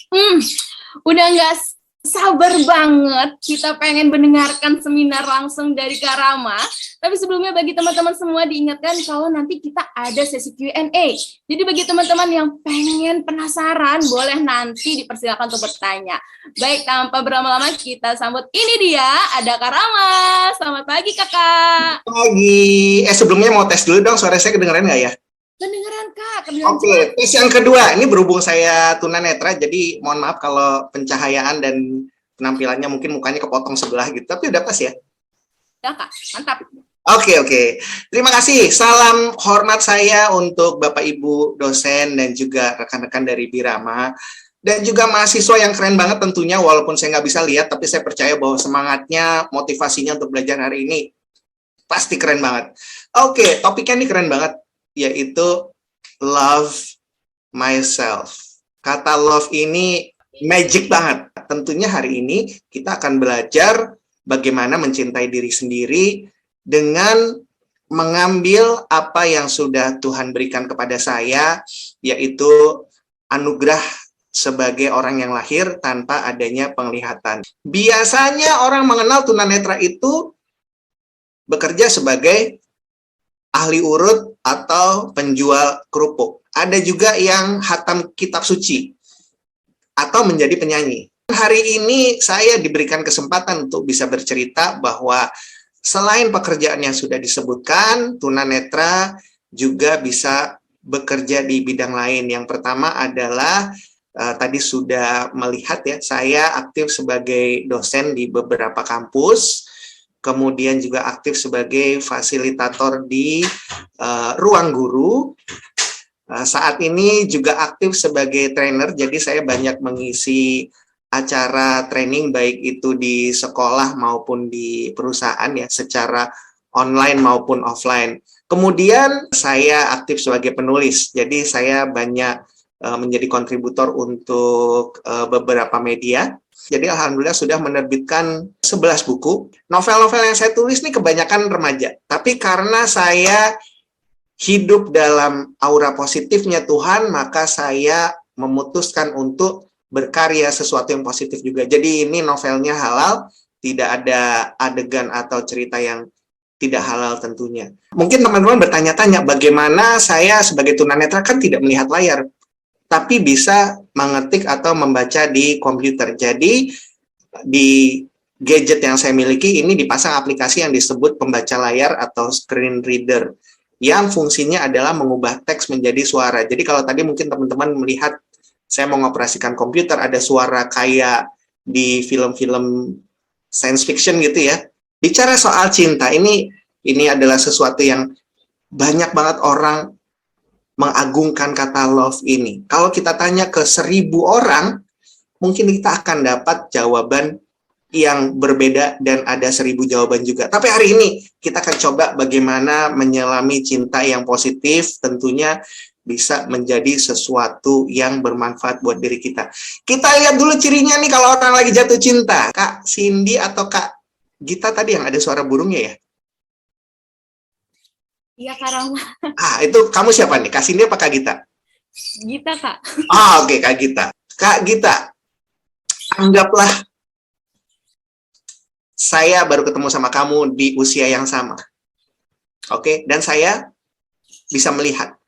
Hmm, udah nggak sabar banget. Kita pengen mendengarkan seminar langsung dari Kak Rama. Tapi sebelumnya bagi teman-teman semua diingatkan kalau nanti kita ada sesi Q&A. Jadi bagi teman-teman yang pengen penasaran, boleh nanti dipersilakan untuk bertanya. Baik, tanpa berlama-lama kita sambut. Ini dia, ada Kak Rama. Selamat pagi, Kakak. Pagi. Sebelumnya mau tes dulu dong, suara saya kedengeran nggak ya? Kedengeran, Kak. Kedengeran Oke, tes yang kedua. Ini berhubung saya tunanetra, jadi mohon maaf kalau pencahayaan dan penampilannya mungkin mukanya kepotong sebelah gitu. Tapi udah pas ya? Udah, Kak. Mantap. Oke. Terima kasih. Salam hormat saya untuk Bapak Ibu dosen dan juga rekan-rekan dari Birama. Dan juga mahasiswa yang keren banget tentunya, walaupun saya nggak bisa lihat, tapi saya percaya bahwa semangatnya, motivasinya untuk belajar hari ini pasti keren banget. Oke, topiknya ini keren banget, yaitu love myself. Kata love ini magic banget. Tentunya hari ini kita akan belajar bagaimana mencintai diri sendiri dengan mengambil apa yang sudah Tuhan berikan kepada saya, yaitu anugerah sebagai orang yang lahir tanpa adanya penglihatan. Biasanya orang mengenal tunanetra itu bekerja sebagai ahli urut atau penjual kerupuk. Ada juga yang hatam kitab suci atau menjadi penyanyi. Hari ini saya diberikan kesempatan untuk bisa bercerita bahwa selain pekerjaan yang sudah disebutkan, tunanetra juga bisa bekerja di bidang lain. Yang pertama adalah tadi sudah melihat ya, saya aktif sebagai dosen di beberapa kampus. Kemudian juga aktif sebagai fasilitator di ruang guru. Saat ini juga aktif sebagai trainer, jadi saya banyak mengisi acara training baik itu di sekolah maupun di perusahaan ya, secara online maupun offline. Kemudian saya aktif sebagai penulis, jadi saya banyak menjadi kontributor untuk beberapa media. Jadi alhamdulillah sudah menerbitkan 11 buku. Novel-novel yang saya tulis ini kebanyakan remaja. Tapi karena saya hidup dalam aura positifnya Tuhan, maka saya memutuskan untuk berkarya sesuatu yang positif juga. Jadi ini novelnya halal, tidak ada adegan atau cerita yang tidak halal tentunya. Mungkin teman-teman bertanya-tanya, bagaimana saya sebagai tunanetra kan tidak melihat layar, tapi bisa mengetik atau membaca di komputer. Jadi di gadget yang saya miliki ini dipasang aplikasi yang disebut pembaca layar atau screen reader, yang fungsinya adalah mengubah teks menjadi suara. Jadi kalau tadi mungkin teman-teman melihat saya mengoperasikan komputer, ada suara kayak di film-film science fiction gitu ya. Bicara soal cinta, ini adalah sesuatu yang banyak banget orang mengagungkan kata love ini. Kalau kita tanya ke 1000 orang, mungkin kita akan dapat jawaban yang berbeda dan ada 1000 jawaban juga. Tapi hari ini kita akan coba bagaimana menyelami cinta yang positif, tentunya bisa menjadi sesuatu yang bermanfaat buat diri kita. Kita lihat dulu cirinya nih kalau orang lagi jatuh cinta. Kak Cindy atau Kak Gita tadi yang ada suara burungnya ya? Iya, Kak Rama. Itu kamu siapa nih? Kak Cindy apa Kak Gita? Gita, Kak. Oke, Kak Gita. Kak Gita, anggaplah saya baru ketemu sama kamu di usia yang sama. Oke, dan saya bisa melihat.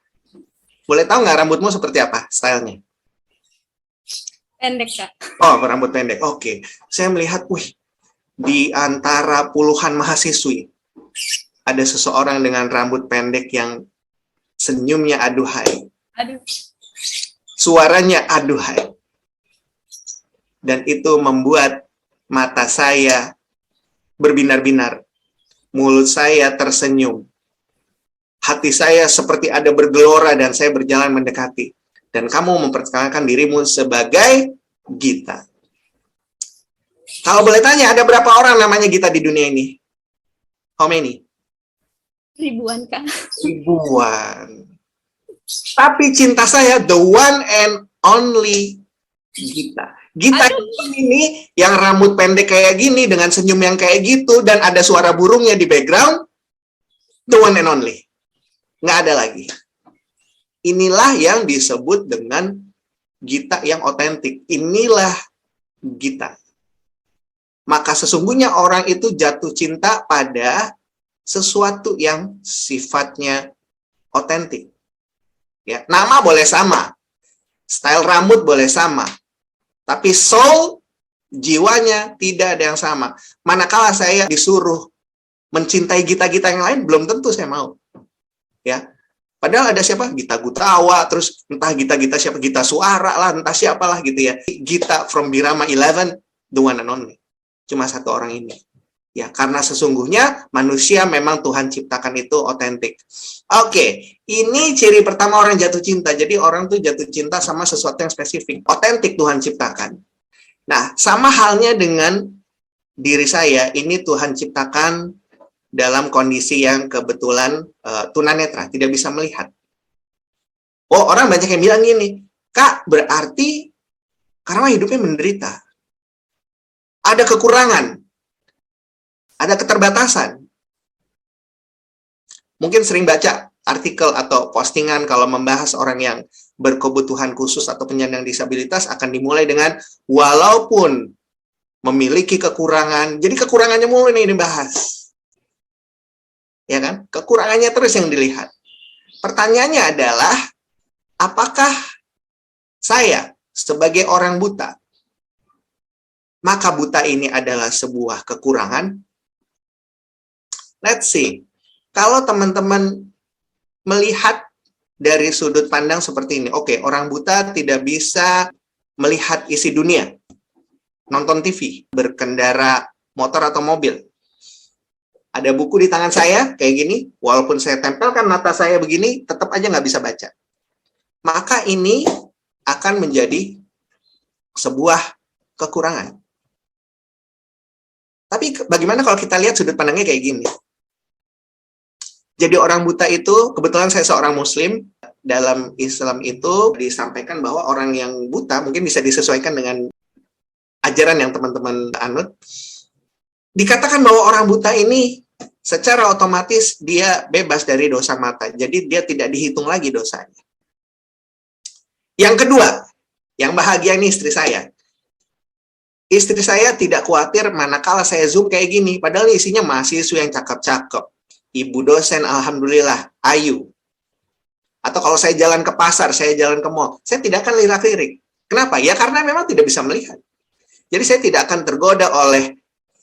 Boleh tahu nggak rambutmu seperti apa stylenya? Pendek, Kak. Oh, rambut pendek. Oke. Saya melihat, di antara puluhan mahasiswi, ada seseorang dengan rambut pendek yang senyumnya aduhai. Aduh. Suaranya aduhai. Dan itu membuat mata saya berbinar-binar. Mulut saya tersenyum. Hati saya seperti ada bergelora dan saya berjalan mendekati. Dan kamu memperkenalkan dirimu sebagai Gita. Kalau boleh tanya, ada berapa orang namanya Gita di dunia ini? How many? Ribuan, Kak. Ribuan. Tapi cinta saya, the one and only Gita. Gita ini yang rambut pendek kayak gini, dengan senyum yang kayak gitu, dan ada suara burungnya di background, the one and only. Nggak ada lagi. Inilah yang disebut dengan Gita yang otentik. Inilah Gita. Maka sesungguhnya orang itu jatuh cinta pada sesuatu yang sifatnya otentik. Ya, nama boleh sama, style rambut boleh sama, tapi soul, jiwanya tidak ada yang sama. Manakala saya disuruh mencintai Gita-Gita yang lain, belum tentu saya mau. Ya, padahal ada siapa? Gita Gutawa, terus entah Gita-Gita siapa, Gita Suara lah, entah siapalah gitu ya. Gita from Birama 11, the one and only. Cuma satu orang ini. Ya, karena sesungguhnya manusia memang Tuhan ciptakan itu otentik. Oke, ini ciri pertama orang jatuh cinta. Jadi orang tuh jatuh cinta sama sesuatu yang spesifik. Otentik Tuhan ciptakan. Nah, sama halnya dengan diri saya. Ini Tuhan ciptakan dalam kondisi yang kebetulan tunanetra, tidak bisa melihat. Oh, orang banyak yang bilang gini, Kak, berarti karena hidupnya menderita. Ada kekurangan. Ada keterbatasan. Mungkin sering baca artikel atau postingan kalau membahas orang yang berkebutuhan khusus atau penyandang disabilitas akan dimulai dengan walaupun memiliki kekurangan. Jadi kekurangannya mulu nih dibahas. Ya kan? Kekurangannya terus yang dilihat. Pertanyaannya adalah, apakah saya sebagai orang buta, maka buta ini adalah sebuah kekurangan? Let's see. Kalau teman-teman melihat dari sudut pandang seperti ini, oke, orang buta tidak bisa melihat isi dunia, nonton TV, berkendara motor atau mobil. Ada buku di tangan saya, kayak gini, walaupun saya tempelkan mata saya begini, tetap aja nggak bisa baca. Maka ini akan menjadi sebuah kekurangan. Tapi bagaimana kalau kita lihat sudut pandangnya kayak gini? Jadi orang buta itu, kebetulan saya seorang muslim, dalam Islam itu disampaikan bahwa orang yang buta mungkin bisa disesuaikan dengan ajaran yang teman-teman anut. Dikatakan bahwa orang buta ini secara otomatis dia bebas dari dosa mata. Jadi dia tidak dihitung lagi dosanya. Yang kedua, yang bahagia ini istri saya. Istri saya tidak khawatir manakala saya zoom kayak gini, padahal isinya mahasiswa yang cakep-cakep. Ibu dosen, alhamdulillah, ayu. Atau kalau saya jalan ke pasar, saya jalan ke mall, saya tidak akan lirik-lirik. Kenapa? Ya karena memang tidak bisa melihat. Jadi saya tidak akan tergoda oleh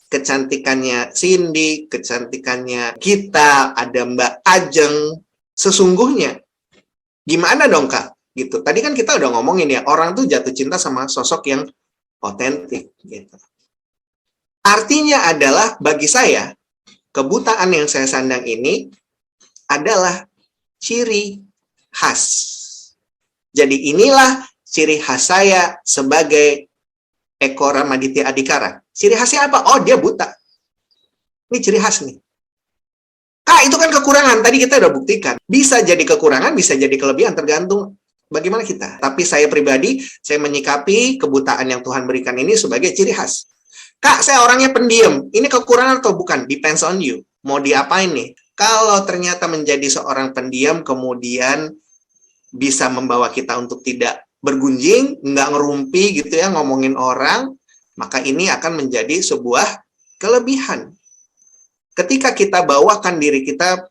kecantikannya Cindy, kecantikannya Gita, ada Mbak Ajeng. Sesungguhnya, gimana dong Kak? Gitu. Tadi kan kita udah ngomongin ya, orang tuh jatuh cinta sama sosok yang otentik. Gitu. Artinya adalah bagi saya, kebutaan yang saya sandang ini adalah ciri khas. Jadi inilah ciri khas saya sebagai Eko Ramaditya Adhikara. Ciri khasnya apa? Oh, dia buta. Ini ciri khas nih. Kak, itu kan kekurangan. Tadi kita udah buktikan. Bisa jadi kekurangan, bisa jadi kelebihan, tergantung bagaimana kita. Tapi saya pribadi, saya menyikapi kebutaan yang Tuhan berikan ini sebagai ciri khas. Kak, saya orangnya pendiam. Ini kekurangan atau bukan? Depends on you. Mau diapain nih? Kalau ternyata menjadi seorang pendiam, kemudian bisa membawa kita untuk tidak bergunjing, nggak ngerumpi gitu ya, ngomongin orang, maka ini akan menjadi sebuah kelebihan. Ketika kita bawakan diri kita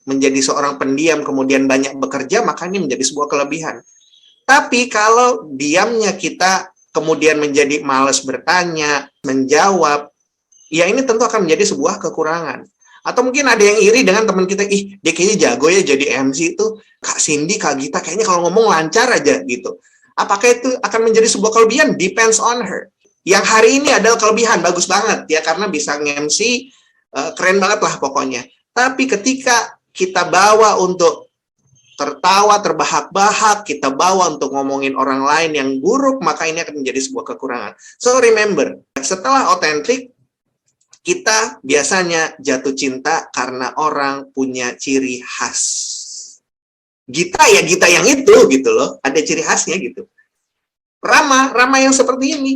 menjadi seorang pendiam, kemudian banyak bekerja, maka ini menjadi sebuah kelebihan. Tapi kalau diamnya kita kemudian menjadi malas bertanya, menjawab, ya ini tentu akan menjadi sebuah kekurangan. Atau mungkin ada yang iri dengan teman kita, ih dia kayaknya jago ya jadi MC itu, Kak Cindy, Kak Gita, kayaknya kalau ngomong lancar aja gitu. Apakah itu akan menjadi sebuah kelebihan? Depends on her. Yang hari ini adalah kelebihan, bagus banget ya, karena bisa nge-MC, keren banget lah pokoknya. Tapi ketika kita bawa untuk tertawa, terbahak-bahak, kita bawa untuk ngomongin orang lain yang buruk, maka ini akan menjadi sebuah kekurangan. So remember, setelah otentik, kita biasanya jatuh cinta karena orang punya ciri khas. Gita ya Gita yang itu gitu loh, ada ciri khasnya gitu. Rama yang seperti ini.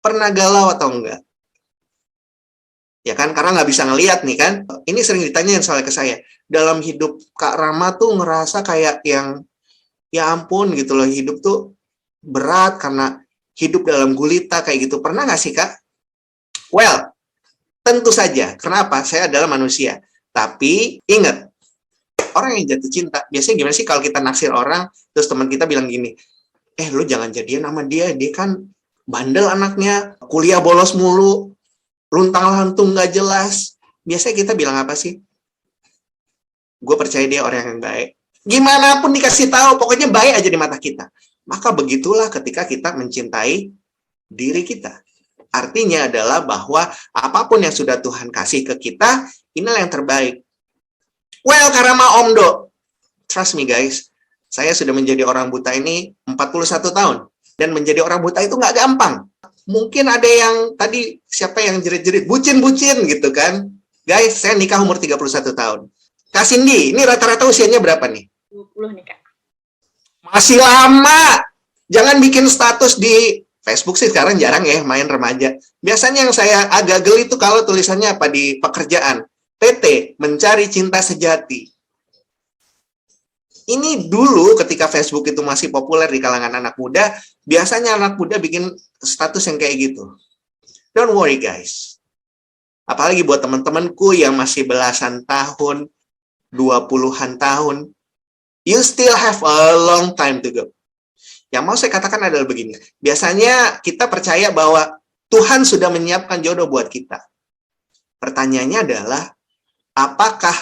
Pernah galau atau enggak? Ya kan, karena nggak bisa ngelihat nih kan. Ini sering ditanyain soalnya ke saya. Dalam hidup Kak Rama tuh ngerasa kayak yang ya ampun gitu loh, hidup tuh berat karena hidup dalam gulita kayak gitu. Pernah nggak sih, Kak? Well, tentu saja. Kenapa? Saya adalah manusia. Tapi ingat, orang yang jatuh cinta, biasanya gimana sih kalau kita naksir orang, terus teman kita bilang gini, lu jangan jadian sama dia kan bandel anaknya, kuliah bolos mulu, luntang-lantung nggak jelas. Biasanya kita bilang apa sih? Gue percaya dia orang yang baik. Gimana pun dikasih tahu, pokoknya baik aja di mata kita. Maka begitulah ketika kita mencintai diri kita. Artinya adalah bahwa apapun yang sudah Tuhan kasih ke kita, inilah yang terbaik. Well, Karama Omdo, trust me guys, saya sudah menjadi orang buta ini 41 tahun. Dan menjadi orang buta itu nggak gampang. Mungkin ada yang tadi, siapa yang jerit-jerit, bucin-bucin gitu kan. Guys, saya nikah umur 31 tahun. Kak Cindy, ini rata-rata usianya berapa nih? 20 nih, Kak. Masih lama. Jangan bikin status di Facebook sih sekarang jarang ya main remaja. Biasanya yang saya agak geli itu kalau tulisannya apa di pekerjaan. PT, mencari cinta sejati. Ini dulu ketika Facebook itu masih populer di kalangan anak muda, biasanya anak muda bikin status yang kayak gitu. Don't worry guys. Apalagi buat teman-temanku yang masih belasan tahun, 20-an tahun, you still have a long time to go. Yang mau saya katakan adalah begini, biasanya kita percaya bahwa Tuhan sudah menyiapkan jodoh buat kita. Pertanyaannya adalah, apakah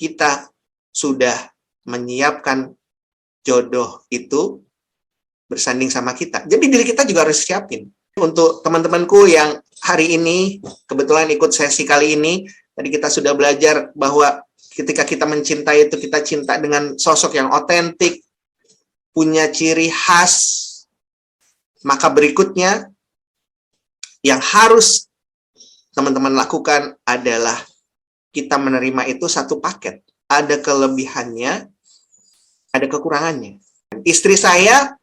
kita sudah menyiapkan jodoh itu bersanding sama kita? Jadi diri kita juga harus siapin. Untuk teman-temanku yang hari ini kebetulan ikut sesi kali ini, tadi kita sudah belajar bahwa ketika kita mencintai itu kita cinta dengan sosok yang otentik, punya ciri khas. Maka berikutnya yang harus teman-teman lakukan adalah kita menerima itu satu paket. Ada kelebihannya, ada kekurangannya. Istri saya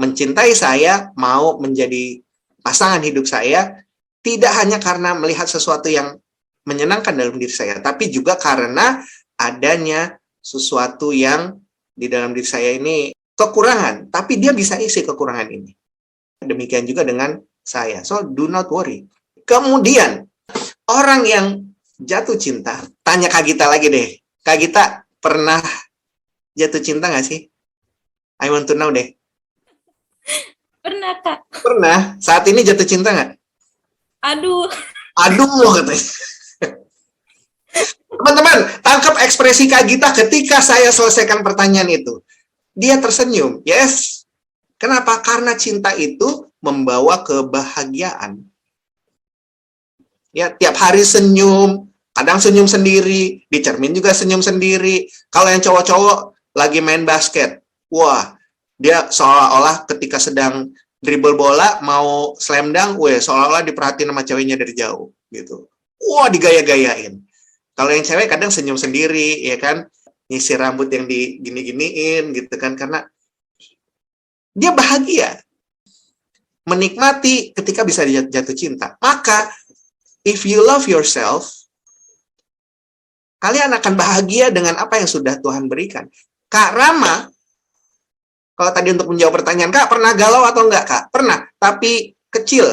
mencintai saya, mau menjadi pasangan hidup saya, tidak hanya karena melihat sesuatu yang menyenangkan dalam diri saya, tapi juga karena adanya sesuatu yang di dalam diri saya ini kekurangan, tapi dia bisa isi kekurangan ini. Demikian juga dengan saya. So, do not worry. Kemudian, orang yang jatuh cinta, tanya Kak Gita lagi deh. Kak Gita, pernah jatuh cinta nggak sih? I want to know deh. Pernah, Kak. Pernah? Saat ini jatuh cinta nggak? Aduh. Aduh, katanya. Teman-teman, tangkap ekspresi Kak Gita ketika saya selesaikan pertanyaan itu. Dia tersenyum. Yes. Kenapa? Karena cinta itu membawa kebahagiaan. Ya, tiap hari senyum, kadang senyum sendiri, di cermin juga senyum sendiri. Kalau yang cowok-cowok lagi main basket, wah, dia seolah-olah ketika sedang dribble bola, mau slam dunk, seolah-olah diperhatiin sama ceweknya dari jauh. Gitu. Wah, digaya-gayain. Kalau yang cewek kadang senyum sendiri, ya kan, nyisir rambut yang digini-giniin, gitu kan, karena dia bahagia. Menikmati ketika bisa jatuh cinta. Maka, if you love yourself, kalian akan bahagia dengan apa yang sudah Tuhan berikan. Kak Rama, kalau tadi untuk menjawab pertanyaan, Kak, pernah galau atau enggak, Kak? Pernah, tapi kecil.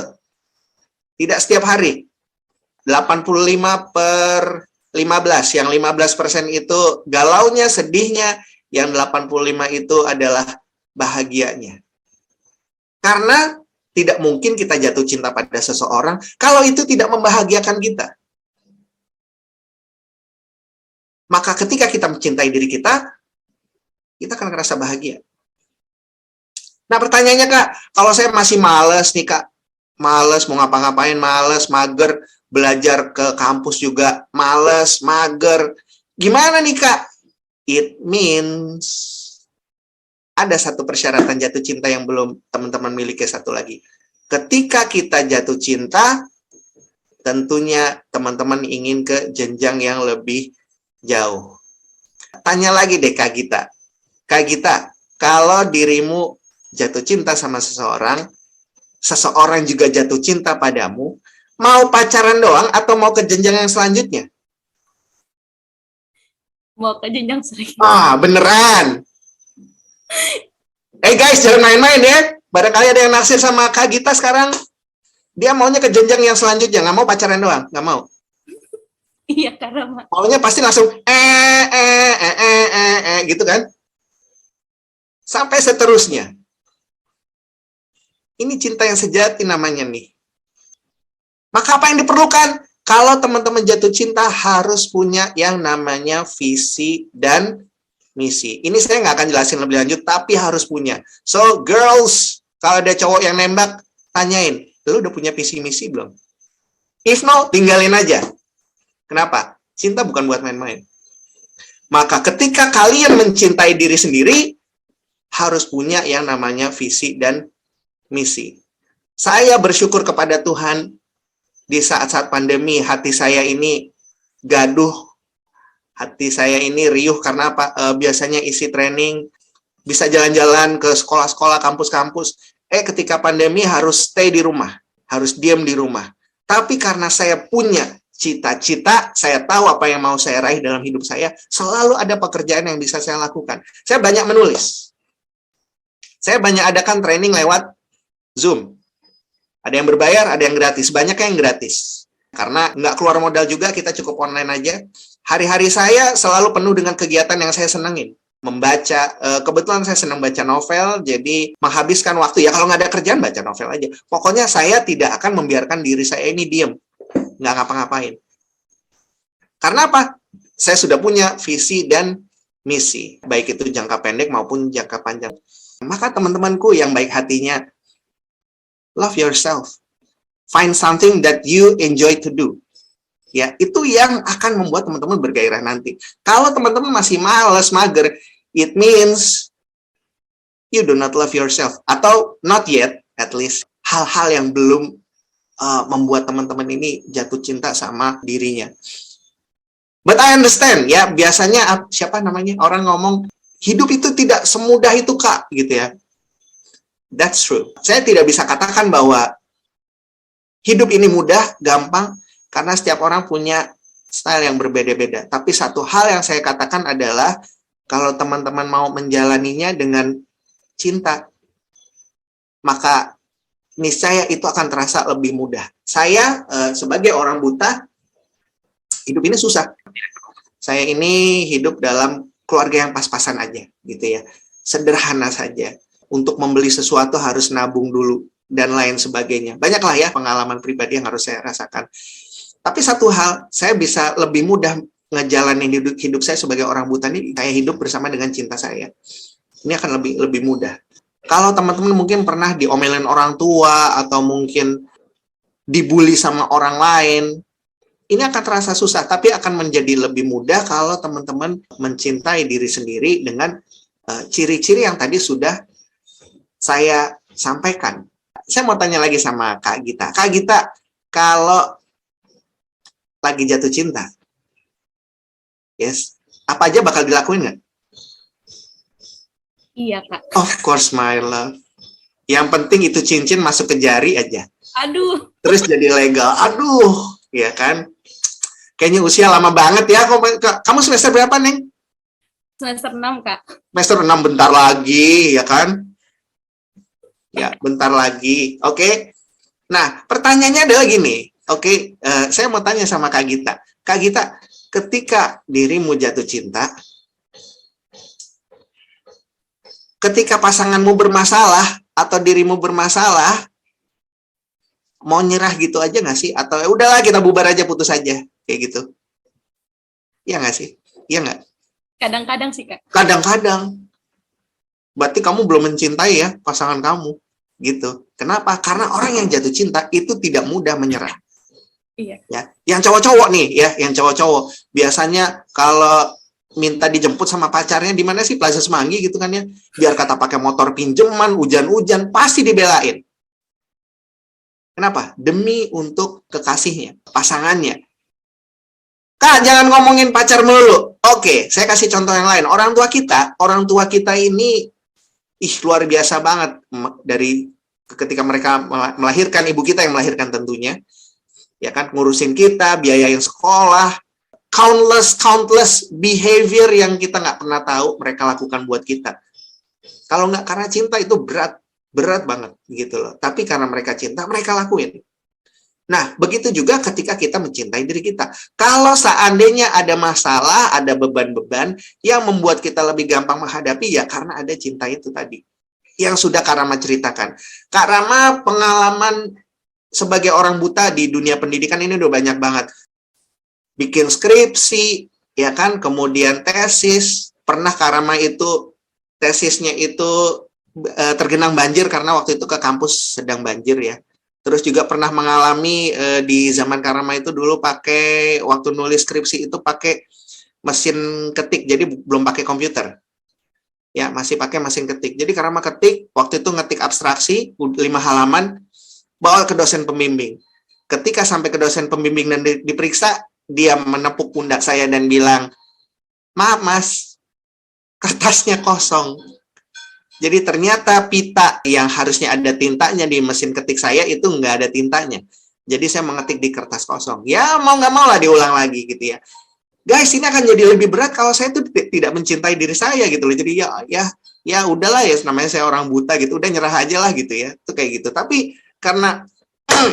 Tidak setiap hari. 85/15. Yang 15% itu galaunya, sedihnya. Yang 85 itu adalah bahagianya. Karena tidak mungkin kita jatuh cinta pada seseorang kalau itu tidak membahagiakan kita. Maka ketika kita mencintai diri kita akan merasa bahagia. Nah, pertanyaannya, Kak, kalau saya masih males nih, Kak, males mau ngapa-ngapain, males, mager, belajar ke kampus juga males, mager, gimana nih, Kak? It means ada satu persyaratan jatuh cinta yang belum teman-teman miliki, satu lagi. Ketika kita jatuh cinta, tentunya teman-teman ingin ke jenjang yang lebih jauh. Tanya lagi deh Kak Gita. Kak Gita, kalau dirimu jatuh cinta sama seseorang, seseorang juga jatuh cinta padamu, mau pacaran doang atau mau ke jenjang yang selanjutnya? Mau ke jenjang serius. Ah, beneran. Guys, jangan main-main ya. Barangkali ada yang naksir sama Kak Gita sekarang. Dia maunya ke jenjang yang selanjutnya, nggak mau pacaran doang, nggak mau. Iya, Karama. Maunya pasti langsung gitu kan. Sampai seterusnya. Ini cinta yang sejati namanya nih. Maka apa yang diperlukan? Kalau teman-teman jatuh cinta harus punya yang namanya visi dan misi. Ini saya nggak akan jelasin lebih lanjut, tapi harus punya. So, girls, kalau ada cowok yang nembak, tanyain, lu udah punya visi misi belum? If no, tinggalin aja. Kenapa? Cinta bukan buat main-main. Maka ketika kalian mencintai diri sendiri, harus punya yang namanya visi dan misi. Saya bersyukur kepada Tuhan di saat-saat pandemi, hati saya ini gaduh, hati saya ini riuh karena apa? Biasanya isi training, bisa jalan-jalan ke sekolah-sekolah, kampus-kampus. Ketika pandemi harus stay di rumah, harus diam di rumah. Tapi karena saya punya cita-cita, saya tahu apa yang mau saya raih dalam hidup saya, selalu ada pekerjaan yang bisa saya lakukan. Saya banyak menulis. Saya banyak adakan training lewat Zoom. Ada yang berbayar, ada yang gratis. Banyak yang gratis. Karena nggak keluar modal juga, kita cukup online aja. Hari-hari saya selalu penuh dengan kegiatan yang saya senengin. Membaca, kebetulan saya senang baca novel, jadi menghabiskan waktu. Ya kalau nggak ada kerjaan, baca novel aja. Pokoknya saya tidak akan membiarkan diri saya ini diem. Nggak ngapa-ngapain. Karena apa? Saya sudah punya visi dan misi. Baik itu jangka pendek maupun jangka panjang. Maka teman-temanku yang baik hatinya, love yourself. Find something that you enjoy to do. Ya, itu yang akan membuat teman-teman bergairah nanti. Kalau teman-teman masih malas, mager, it means you do not love yourself. Atau not yet, at least. Hal-hal yang belum membuat teman-teman ini jatuh cinta sama dirinya. But I understand, ya, biasanya siapa namanya? Orang ngomong, hidup itu tidak semudah itu, Kak, gitu ya. That's true. Saya tidak bisa katakan bahwa hidup ini mudah, gampang, karena setiap orang punya style yang berbeda-beda. Tapi satu hal yang saya katakan adalah, kalau teman-teman mau menjalaninya dengan cinta, maka niscaya itu akan terasa lebih mudah. Saya sebagai orang buta, hidup ini susah. Saya ini hidup dalam keluarga yang pas-pasan aja, gitu ya. Sederhana saja. Untuk membeli sesuatu harus nabung dulu, dan lain sebagainya. Banyaklah ya pengalaman pribadi yang harus saya rasakan. Tapi satu hal, saya bisa lebih mudah ngejalanin hidup saya sebagai orang buta ini, saya hidup bersama dengan cinta saya. Ini akan lebih mudah. Kalau teman-teman mungkin pernah diomelin orang tua, atau mungkin dibully sama orang lain, ini akan terasa susah, tapi akan menjadi lebih mudah kalau teman-teman mencintai diri sendiri dengan ciri-ciri yang tadi sudah saya sampaikan. Saya mau tanya lagi sama Kak Gita. Kak Gita, kalau lagi jatuh cinta, yes, apa aja bakal dilakuin nggak? Iya, Kak. Of course, my love. Yang penting itu cincin masuk ke jari aja. Aduh. Terus jadi legal. Aduh, ya kan? Kayaknya usia lama banget ya. Kamu semester berapa, Neng? Semester 6, Kak. Semester 6, bentar lagi, ya kan? Ya, bentar lagi. Oke. Nah, pertanyaannya adalah gini. Oke, saya mau tanya sama Kak Gita. Kak Gita, ketika dirimu jatuh cinta, ketika pasanganmu bermasalah atau dirimu bermasalah, mau nyerah gitu aja nggak sih? Atau udahlah kita bubar aja, putus aja, kayak gitu? Iya nggak sih? Iya nggak? Kadang-kadang sih, Kak. Kadang-kadang. Berarti kamu belum mencintai ya pasangan kamu, gitu. Kenapa? Karena orang yang jatuh cinta itu tidak mudah menyerah. Iya. Ya, yang cowok-cowok nih, ya, yang cowok-cowok biasanya kalau minta dijemput sama pacarnya di mana sih, Plaza Semanggi gitu kan ya, biar kata pakai motor pinjeman, hujan-hujan, pasti dibelain. Kenapa? Demi untuk kekasihnya, pasangannya. Kak, jangan ngomongin pacar melulu. Oke, saya kasih contoh yang lain. Orang tua kita ini luar biasa banget dari ketika mereka melahirkan, ibu kita yang melahirkan tentunya. Ya kan, ngurusin kita, biayain sekolah, countless behavior yang kita nggak pernah tahu mereka lakukan buat kita. Kalau nggak karena cinta itu berat banget gitu loh. Tapi karena mereka cinta, mereka lakuin. Nah, begitu juga ketika kita mencintai diri kita. Kalau seandainya ada masalah, ada beban-beban yang membuat kita lebih gampang menghadapi, ya karena ada cinta itu tadi. Yang sudah Kak Rama ceritakan. Kak Rama pengalaman sebagai orang buta di dunia pendidikan ini udah banyak banget. Bikin skripsi, ya kan, kemudian tesis. Pernah Kak Rama itu, tesisnya itu tergenang banjir karena waktu itu ke kampus sedang banjir ya. Terus juga pernah mengalami di zaman Karama itu dulu pakai waktu nulis skripsi itu pakai mesin ketik, jadi belum pakai komputer. Ya, masih pakai mesin ketik. Jadi Karama ketik, waktu itu ngetik abstraksi 5 halaman, bawa ke dosen pembimbing. Ketika sampai ke dosen pembimbing dan diperiksa, dia menepuk pundak saya dan bilang, "Maaf Mas, kertasnya kosong." Jadi ternyata pita yang harusnya ada tintanya di mesin ketik saya itu nggak ada tintanya. Jadi saya mengetik di kertas kosong. Ya mau nggak mau lah diulang lagi gitu ya. Guys, ini akan jadi lebih berat kalau saya tuh tidak mencintai diri saya gitu loh. Jadi ya udahlah ya, namanya saya orang buta gitu, udah nyerah aja lah gitu ya. Itu kayak gitu. Tapi karena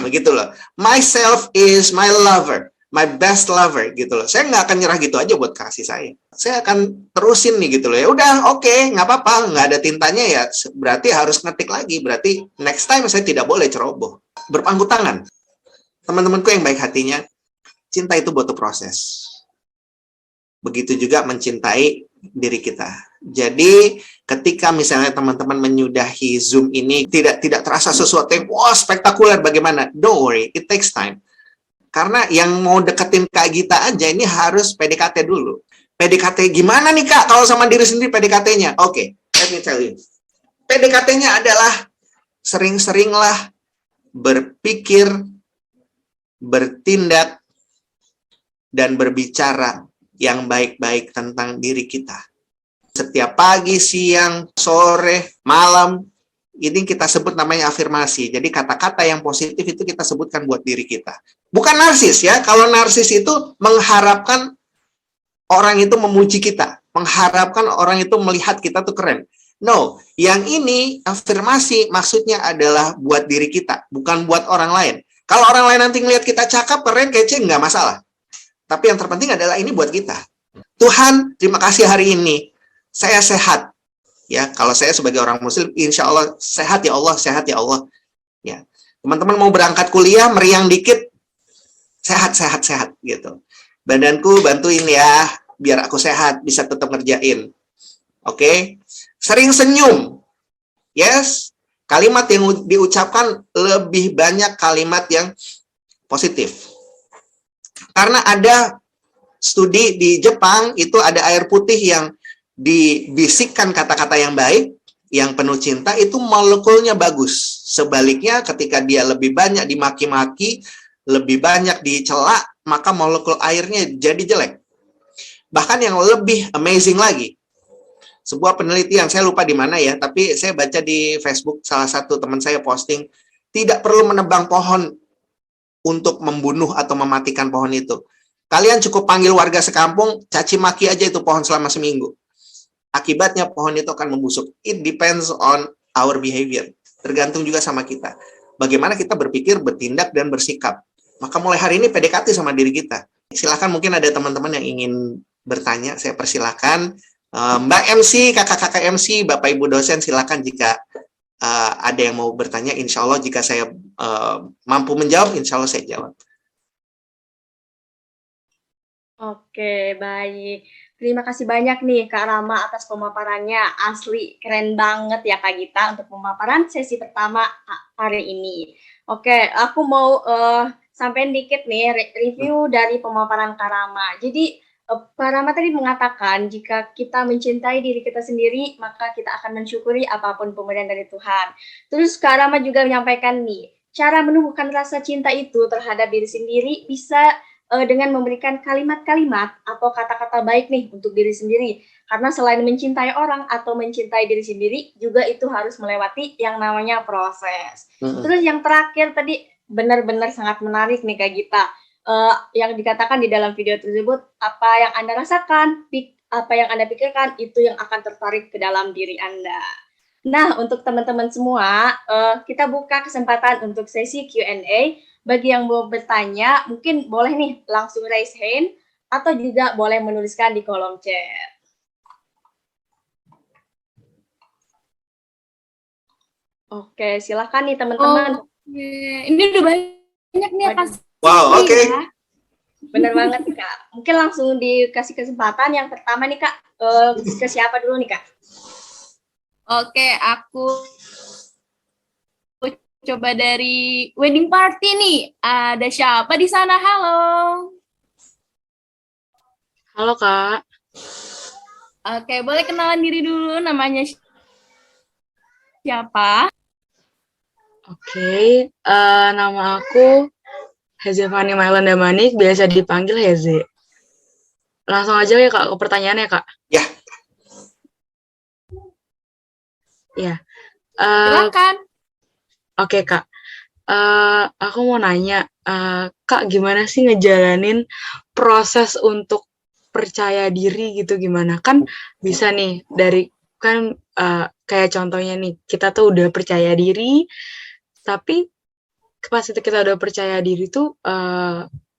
begitu loh. Myself is my lover, my best lover gitu loh. Saya nggak akan nyerah gitu aja buat kasih saya. Saya akan terusin nih gitu loh. Ya udah, oke, nggak apa-apa, nggak ada tintanya ya. Berarti harus ngetik lagi. Berarti next time saya tidak boleh ceroboh. Berpangku tangan. Teman-temanku yang baik hatinya, cinta itu butuh proses. Begitu juga mencintai diri kita. Jadi ketika misalnya teman-teman menyudahi Zoom ini tidak terasa sesuatu yang wah spektakuler bagaimana? Don't worry, it takes time. Karena yang mau deketin Kak Gita aja ini harus PDKT dulu. PDKT gimana nih Kak kalau sama diri sendiri PDKT-nya? Oke, let me tell you. PDKT-nya adalah sering-seringlah berpikir, bertindak, dan berbicara yang baik-baik tentang diri kita. Setiap pagi, siang, sore, malam, ini kita sebut namanya afirmasi. Jadi kata-kata yang positif itu kita sebutkan buat diri kita. Bukan narsis ya. Kalau narsis itu mengharapkan orang itu memuji kita, mengharapkan orang itu melihat kita tuh keren. No, yang ini afirmasi maksudnya adalah buat diri kita, bukan buat orang lain. Kalau orang lain nanti ngelihat kita cakep, keren, kece, nggak masalah. Tapi yang terpenting adalah ini buat kita. Tuhan, terima kasih hari ini. Saya sehat. Ya, kalau saya sebagai orang muslim, insya Allah sehat ya Allah, sehat ya Allah. Ya, teman-teman mau berangkat kuliah, meriang dikit, sehat gitu. Badanku bantuin ya, biar aku sehat, bisa tetap ngerjain. Oke? Sering senyum. Yes, kalimat yang diucapkan lebih banyak kalimat yang positif. Karena ada studi di Jepang, itu ada air putih yang dibisikkan kata-kata yang baik, yang penuh cinta, itu molekulnya bagus. Sebaliknya ketika dia lebih banyak dimaki-maki, lebih banyak dicela, maka molekul airnya jadi jelek. Bahkan yang lebih amazing lagi, sebuah penelitian, saya lupa di mana ya, tapi saya baca di Facebook, salah satu teman saya posting, tidak perlu menebang pohon untuk membunuh atau mematikan pohon itu. Kalian cukup panggil warga sekampung, caci maki aja itu pohon selama seminggu. Akibatnya pohon itu akan membusuk. It depends on our behavior. Tergantung juga sama kita. Bagaimana kita berpikir, bertindak, dan bersikap. Maka mulai hari ini PDKT sama diri kita. Silakan, mungkin ada teman-teman yang ingin bertanya, saya persilakan. Mbak MC, kakak-kakak MC, Bapak Ibu dosen, silakan jika ada yang mau bertanya. Insya Allah jika saya mampu menjawab, insya Allah saya jawab. Oke, baik. Terima kasih banyak nih Kak Rama atas pemaparannya. Asli keren banget ya Kak Gita untuk pemaparan sesi pertama hari ini. Oke, aku mau sampein dikit nih review dari pemaparan Kak Rama. Jadi Kak Rama tadi mengatakan jika kita mencintai diri kita sendiri, maka kita akan mensyukuri apapun pemberian dari Tuhan. Terus Kak Rama juga menyampaikan nih, cara menumbuhkan rasa cinta itu terhadap diri sendiri bisa dengan memberikan kalimat-kalimat atau kata-kata baik nih untuk diri sendiri. Karena selain mencintai orang atau mencintai diri sendiri, juga itu harus melewati yang namanya proses. Terus yang terakhir tadi benar-benar sangat menarik nih Kak Gita. Yang dikatakan di dalam video tersebut, apa yang Anda rasakan, apa yang Anda pikirkan, itu yang akan tertarik ke dalam diri Anda. Nah, untuk teman-teman semua, kita buka kesempatan untuk sesi Q&A. Bagi yang mau bertanya, mungkin boleh nih langsung raise hand, atau juga boleh menuliskan di kolom chat. Oke, silakan nih teman-teman. Oke, ini udah banyak nih Kak. Wow, oke. Ya. Bener banget nih Kak. Mungkin langsung dikasih kesempatan. Yang pertama nih Kak, ke siapa dulu nih Kak? Oke, aku coba dari wedding party nih. Ada siapa di sana? Halo. Halo Kak. Oke, boleh kenalan diri dulu, namanya siapa? Oke, nama aku Hezefani Mailanda Manik, biasa dipanggil Heze. Langsung aja ya Kak ke pertanyaannya Kak. Ya. Ya. Silakan. Oke Kak. Aku mau nanya, Kak gimana sih ngejalanin proses untuk percaya diri gitu gimana? Kan bisa nih dari kan kayak contohnya nih kita tuh udah percaya diri, tapi pas itu kita udah percaya diri tuh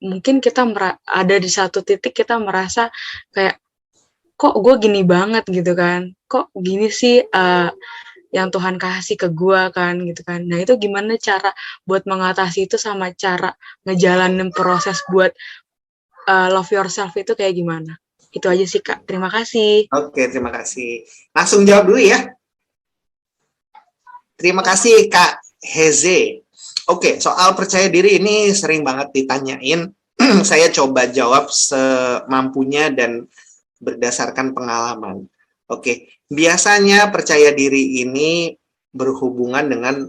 mungkin kita ada di satu titik kita merasa kayak kok gue gini banget gitu kan, kok gini sih yang Tuhan kasih ke gue kan gitu kan. Nah itu gimana cara buat mengatasi itu sama cara ngejalanin proses buat love yourself itu kayak gimana? Itu aja sih Kak, terima kasih. Oke, terima kasih. Langsung jawab dulu ya. Terima kasih Kak Heze. Oke, soal percaya diri ini sering banget ditanyain. Saya coba jawab semampunya dan berdasarkan pengalaman. Oke, biasanya percaya diri ini berhubungan dengan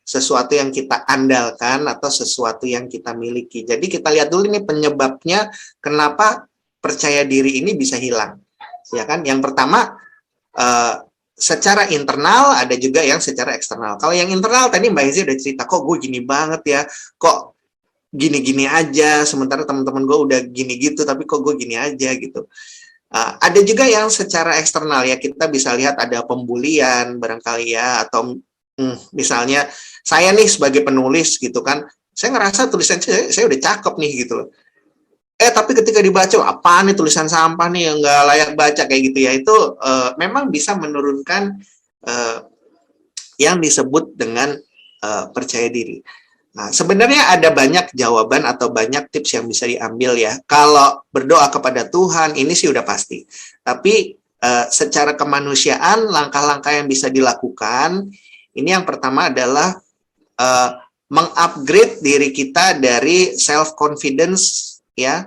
sesuatu yang kita andalkan atau sesuatu yang kita miliki. Jadi kita lihat dulu ini penyebabnya kenapa percaya diri ini bisa hilang. Ya kan? Yang pertama, secara internal, ada juga yang secara eksternal. Kalau yang internal tadi Mbak Hezi udah cerita, kok gue gini banget ya, kok gini-gini aja, sementara teman-teman gue udah gini gitu, tapi kok gue gini aja gitu. Ada juga yang secara eksternal ya, kita bisa lihat ada pembulian barangkali ya, atau misalnya saya nih sebagai penulis gitu kan, saya ngerasa tulisan saya udah cakep nih gitu loh. Tapi ketika dibaca, apa nih tulisan sampah nih yang nggak layak baca kayak gitu ya, itu memang bisa menurunkan yang disebut dengan percaya diri. Nah, sebenarnya ada banyak jawaban atau banyak tips yang bisa diambil ya. Kalau berdoa kepada Tuhan, ini sih udah pasti. Tapi secara kemanusiaan, langkah-langkah yang bisa dilakukan, ini yang pertama adalah mengupgrade diri kita dari self-confidence ya,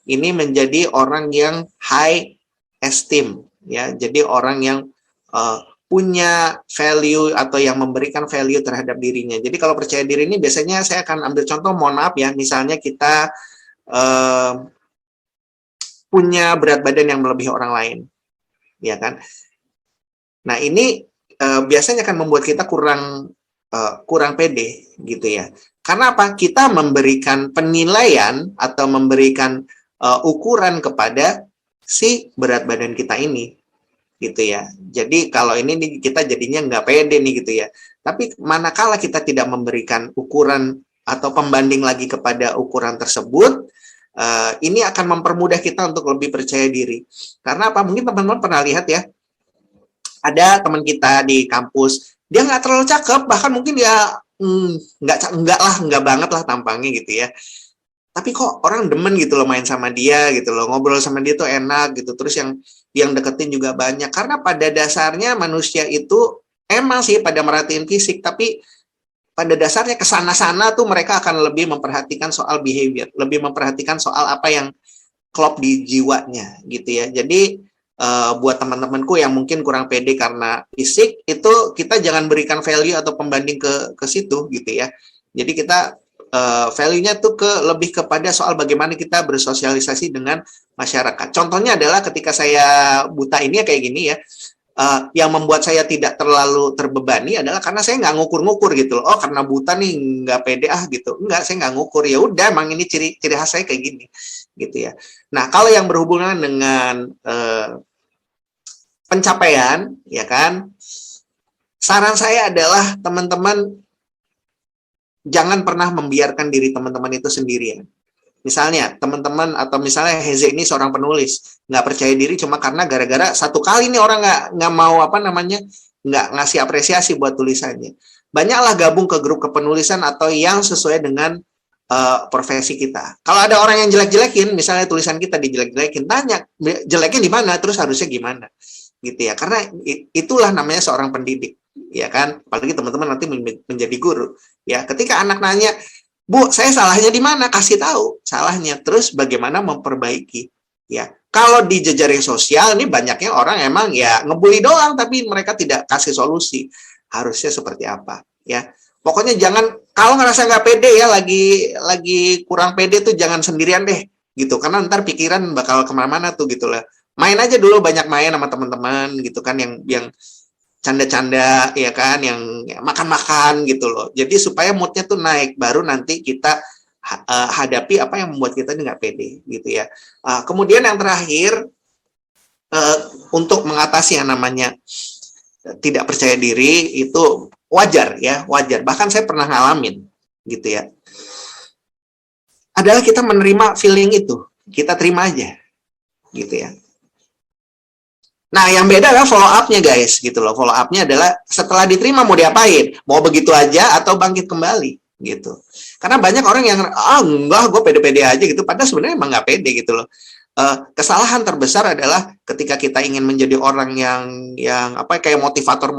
ini menjadi orang yang high esteem ya, jadi orang yang punya value atau yang memberikan value terhadap dirinya. Jadi kalau percaya diri ini biasanya saya akan ambil contoh, mohon maaf ya, misalnya kita punya berat badan yang melebihi orang lain, ya kan? Nah ini biasanya akan membuat kita kurang pede gitu ya. Karena apa? Kita memberikan penilaian atau memberikan ukuran kepada si berat badan kita ini, gitu ya. Jadi kalau ini nih, kita jadinya nggak pede nih gitu ya. Tapi manakala kita tidak memberikan ukuran atau pembanding lagi kepada ukuran tersebut, ini akan mempermudah kita untuk lebih percaya diri. Karena apa? Mungkin teman-teman pernah lihat ya, ada teman kita di kampus, dia nggak terlalu cakep, bahkan mungkin dia nggak banget lah tampangnya gitu ya. Tapi kok orang demen gitu loh main sama dia gitu loh, ngobrol sama dia tuh enak gitu, terus yang deketin juga banyak. Karena pada dasarnya manusia itu emang sih pada merhatiin fisik, tapi pada dasarnya kesana-sana tuh mereka akan lebih memperhatikan soal behavior, lebih memperhatikan soal apa yang klop di jiwanya gitu ya. Jadi buat teman-temanku yang mungkin kurang pede karena fisik, itu kita jangan berikan value atau pembanding ke situ gitu ya. Jadi kita value-nya tuh lebih kepada soal bagaimana kita bersosialisasi dengan masyarakat. Contohnya adalah ketika saya buta ini ya kayak gini ya, yang membuat saya tidak terlalu terbebani adalah karena saya nggak ngukur-ngukur gitu loh. Oh karena buta nih nggak pede gitu. Enggak, saya nggak ngukur. Ya udah, emang ini ciri khas saya kayak gini gitu ya. Nah kalau yang berhubungan dengan pencapaian, ya kan, Saran saya adalah teman-teman jangan pernah membiarkan diri teman-teman itu sendirian. Misalnya teman-teman atau misalnya Heze ini seorang penulis nggak percaya diri cuma karena gara-gara satu kali nih orang nggak mau nggak ngasih apresiasi buat tulisannya. Banyaklah gabung ke grup kepenulisan atau yang sesuai dengan profesi kita. Kalau ada orang yang jelek-jelekin, misalnya tulisan kita dijelek-jelekin, tanya jeleknya di mana, terus harusnya gimana, gitu ya. Karena itulah namanya seorang pendidik, ya kan. Apalagi teman-teman nanti menjadi guru, ya. Ketika anak nanya, Bu, saya salahnya di mana? Kasih tahu salahnya. Terus bagaimana memperbaiki, ya. Kalau di jejaring sosial ini banyaknya orang emang ya ngebully doang, tapi mereka tidak kasih solusi. Harusnya seperti apa, ya. Pokoknya jangan, kalau ngerasa nggak pede ya, lagi kurang pede tuh jangan sendirian deh, gitu. Karena ntar pikiran bakal kemana-mana tuh, gitu lah. Main aja dulu, banyak main sama teman-teman, gitu kan, yang canda-canda, ya kan, yang makan-makan, gitu loh. Jadi supaya moodnya tuh naik, baru nanti kita hadapi apa yang membuat kita nggak pede, gitu ya. Kemudian yang terakhir, untuk mengatasi yang namanya tidak percaya diri itu wajar ya, wajar. Bahkan saya pernah ngalamin gitu ya. Adalah kita menerima feeling itu, kita terima aja gitu ya. Nah, yang beda adalah follow up-nya guys gitu loh. Follow up-nya adalah setelah diterima mau diapain? Mau begitu aja atau bangkit kembali gitu. Karena banyak orang yang enggak, gue pede-pede aja gitu. Padahal sebenarnya emang nggak pede gitu loh. Kesalahan terbesar adalah ketika kita ingin menjadi orang yang kayak motivator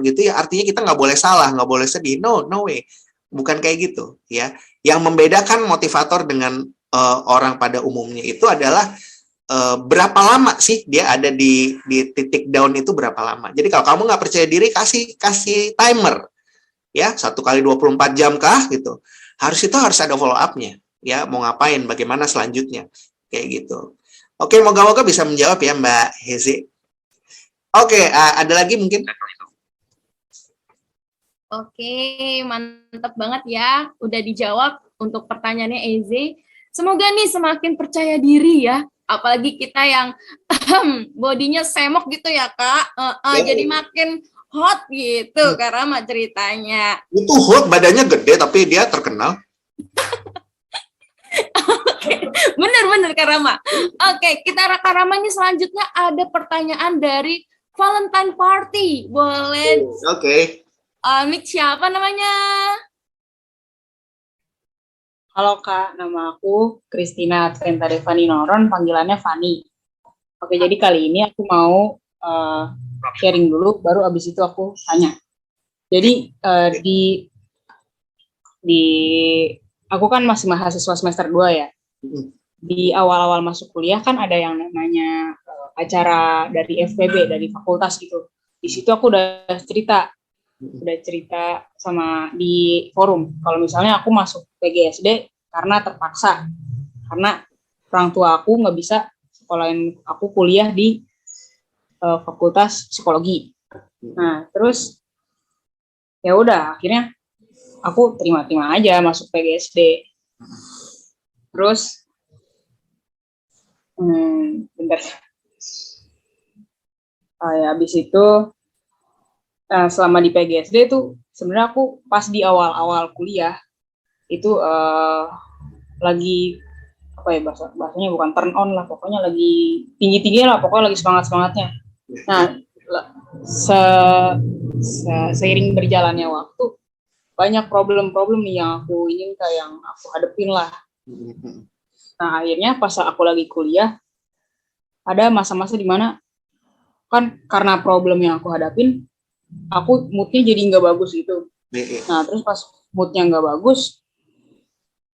gitu ya, artinya kita nggak boleh salah, nggak boleh sedih. No way, bukan kayak gitu ya. Yang membedakan motivator dengan orang pada umumnya itu adalah berapa lama sih dia ada di titik down itu, berapa lama. Jadi kalau kamu nggak percaya diri, kasih timer ya, 1 kali 24 jam kah gitu. Harus ada follow up-nya ya, mau ngapain, bagaimana selanjutnya. Kayak gitu. Oke, moga-moga bisa menjawab ya Mbak Hezi. Oke, ada lagi mungkin? Oke, mantap banget ya. Udah dijawab untuk pertanyaannya Eze. Semoga nih semakin percaya diri ya. Apalagi kita yang bodinya semok gitu ya Kak. Jadi makin hot gitu karena ceritanya. Itu hot, badannya gede tapi dia terkenal. Bener Kak Rama. Oke, Kak Rama ini selanjutnya ada pertanyaan dari Valentine Party. Boleh? Oke. Mik siapa namanya? Halo Kak, nama aku Christina Trenta Devani Noron, panggilannya Fani. Oke, jadi kali ini aku mau sharing dulu, baru abis itu aku tanya. Jadi aku kan masih mahasiswa semester 2 ya. Di awal-awal masuk kuliah kan ada yang namanya acara dari FPB, dari fakultas gitu. Di situ aku udah cerita sama di forum. Kalau misalnya aku masuk PGSD karena terpaksa, karena orang tua aku nggak bisa sekolahin aku kuliah di fakultas psikologi. Nah, terus ya udah akhirnya aku terima aja masuk PGSD. Terus bentar. Ya habis itu selama di PGSD tuh sebenarnya aku pas di awal-awal kuliah itu lagi apa ya bahasanya bukan turn on lah, pokoknya lagi tinggi lah, pokoknya lagi semangatnya. Nah, seiring berjalannya waktu banyak problem-problem nih yang aku hadepin lah. Nah, akhirnya pas aku lagi kuliah, ada masa-masa di mana kan karena problem yang aku hadapin, aku moodnya jadi nggak bagus gitu. Nah, terus pas moodnya nggak bagus,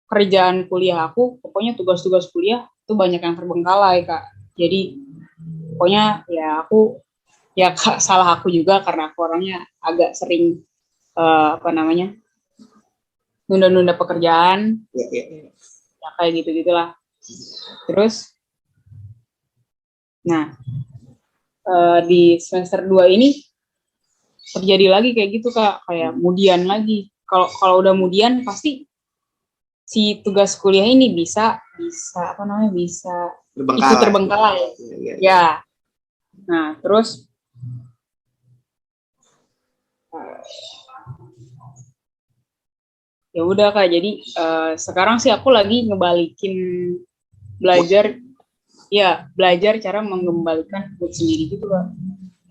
kerjaan kuliah aku, pokoknya tugas-tugas kuliah itu banyak yang terbengkalai, Kak. Jadi, pokoknya ya salah aku juga karena aku orangnya agak sering nunda-nunda pekerjaan. Ya kayak gitu-gitulah. Terus nah di semester 2 ini terjadi lagi kayak gitu Kak, kayak mudian lagi. Kalau udah mudian pasti si tugas kuliah ini bisa ikut terbengkalai. Ya. Nah, terus Ya udah Kak, jadi sekarang sih aku lagi ngebalikin belajar cara mengembalikan mood sendiri gitu Kak.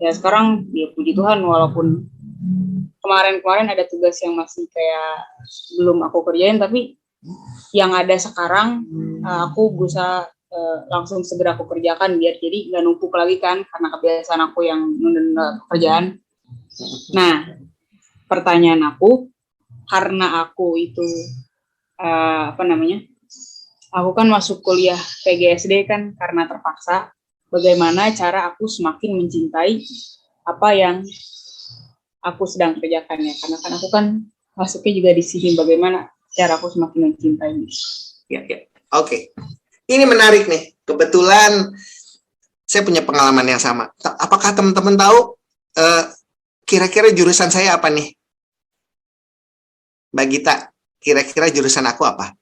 Ya sekarang ya puji Tuhan, walaupun kemarin ada tugas yang masih kayak belum aku kerjain, tapi yang ada sekarang aku berusaha langsung segera aku kerjakan biar jadi nggak numpuk lagi kan, karena kebiasaan aku yang nunda pekerjaan. Nah, pertanyaan aku, karena aku itu aku kan masuk kuliah PGSD kan karena terpaksa. Bagaimana cara aku semakin mencintai apa yang aku sedang kerjakan ya? Karena kan aku kan masuknya juga di sini. Bagaimana cara aku semakin mencintai? Ya. Oke. Ini menarik nih. Kebetulan saya punya pengalaman yang sama. Apakah teman-teman tahu kira-kira jurusan saya apa nih? Mbak Gita, kira-kira jurusan aku apa?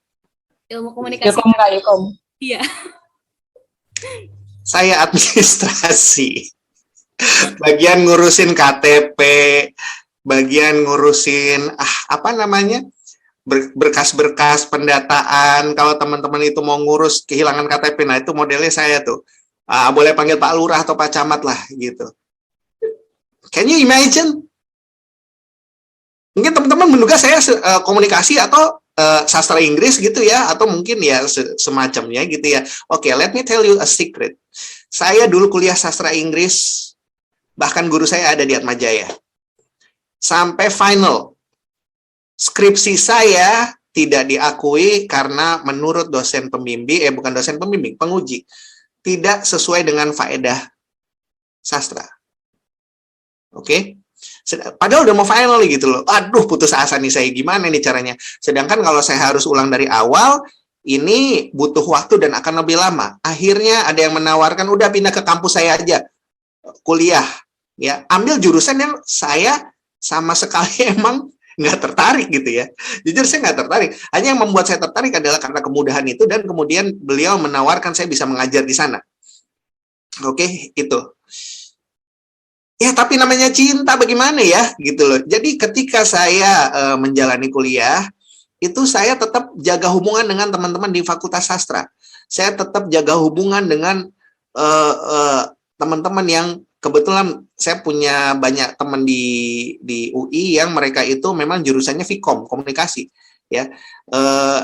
Ilmu komunikasi. Ilkom. Iya. Saya administrasi. Bagian ngurusin KTP, bagian ngurusin berkas-berkas pendataan. Kalau teman-teman itu mau ngurus kehilangan KTP, nah itu modelnya saya tuh. Boleh panggil Pak Lurah atau Pak Camat lah gitu. Can you imagine? Mungkin teman-teman menduga saya komunikasi atau sastra Inggris gitu ya, atau mungkin ya semacamnya gitu ya. Oke, let me tell you a secret. Saya dulu kuliah sastra Inggris, bahkan guru saya ada di Atmajaya. Sampai final, skripsi saya tidak diakui karena menurut dosen pembimbing, bukan dosen pembimbing, penguji, tidak sesuai dengan faedah sastra. Oke? Padahal udah mau final gitu loh. Aduh, putus asa nih saya, gimana nih caranya. Sedangkan kalau saya harus ulang dari awal, ini butuh waktu dan akan lebih lama. Akhirnya ada yang menawarkan, udah pindah ke kampus saya aja, kuliah. Ya, ambil jurusan yang saya sama sekali emang nggak tertarik gitu ya. Jujur saya nggak tertarik. Hanya yang membuat saya tertarik adalah karena kemudahan itu, dan kemudian beliau menawarkan saya bisa mengajar di sana. Oke, itu. Ya, tapi namanya cinta bagaimana ya, gitu loh. Jadi ketika saya menjalani kuliah, itu saya tetap jaga hubungan dengan teman-teman di Fakultas Sastra. Saya tetap jaga hubungan dengan teman-teman yang kebetulan saya punya banyak teman di UI yang mereka itu memang jurusannya Vkom, komunikasi, ya.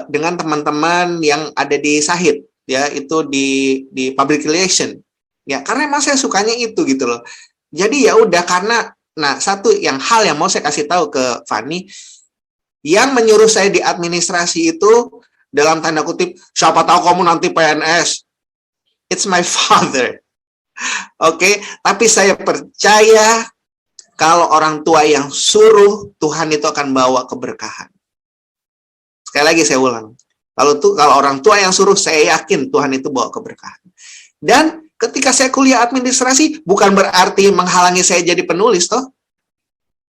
Dengan teman-teman yang ada di Sahid, ya, itu di public relation. Ya, karena emang saya sukanya itu gitu loh. Jadi ya udah, karena hal yang mau saya kasih tahu ke Fani, yang menyuruh saya di administrasi itu dalam tanda kutip, siapa tahu kamu nanti PNS. It's my father. Oke, tapi saya percaya kalau orang tua yang suruh, Tuhan itu akan bawa keberkahan. Sekali lagi saya ulang. Kalau orang tua yang suruh, saya yakin Tuhan itu bawa keberkahan. Dan ketika saya kuliah administrasi, bukan berarti menghalangi saya jadi penulis, toh.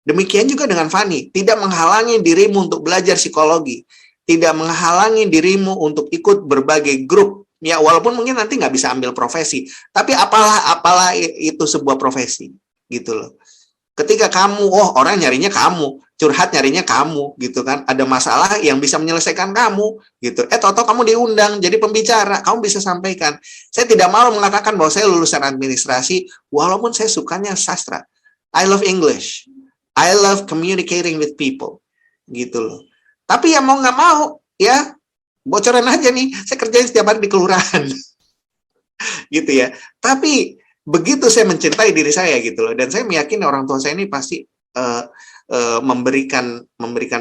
Demikian juga dengan Fani, tidak menghalangi dirimu untuk belajar psikologi, tidak menghalangi dirimu untuk ikut berbagai grup, ya walaupun mungkin nanti nggak bisa ambil profesi, tapi apalah itu sebuah profesi, gitu loh. Ketika kamu, orang nyarinya kamu, curhat nyarinya kamu, gitu kan, ada masalah yang bisa menyelesaikan kamu, gitu. Tahu-tahu kamu diundang jadi pembicara, kamu bisa sampaikan. Saya tidak mau mengatakan bahwa saya lulusan administrasi, walaupun saya sukanya sastra. I love English. I love communicating with people, gitu loh. Tapi ya mau nggak mau, ya bocoran aja nih, saya kerjain setiap hari di kelurahan, gitu ya. Tapi begitu saya mencintai diri saya gitu loh, dan saya meyakini orang tua saya ini pasti memberikan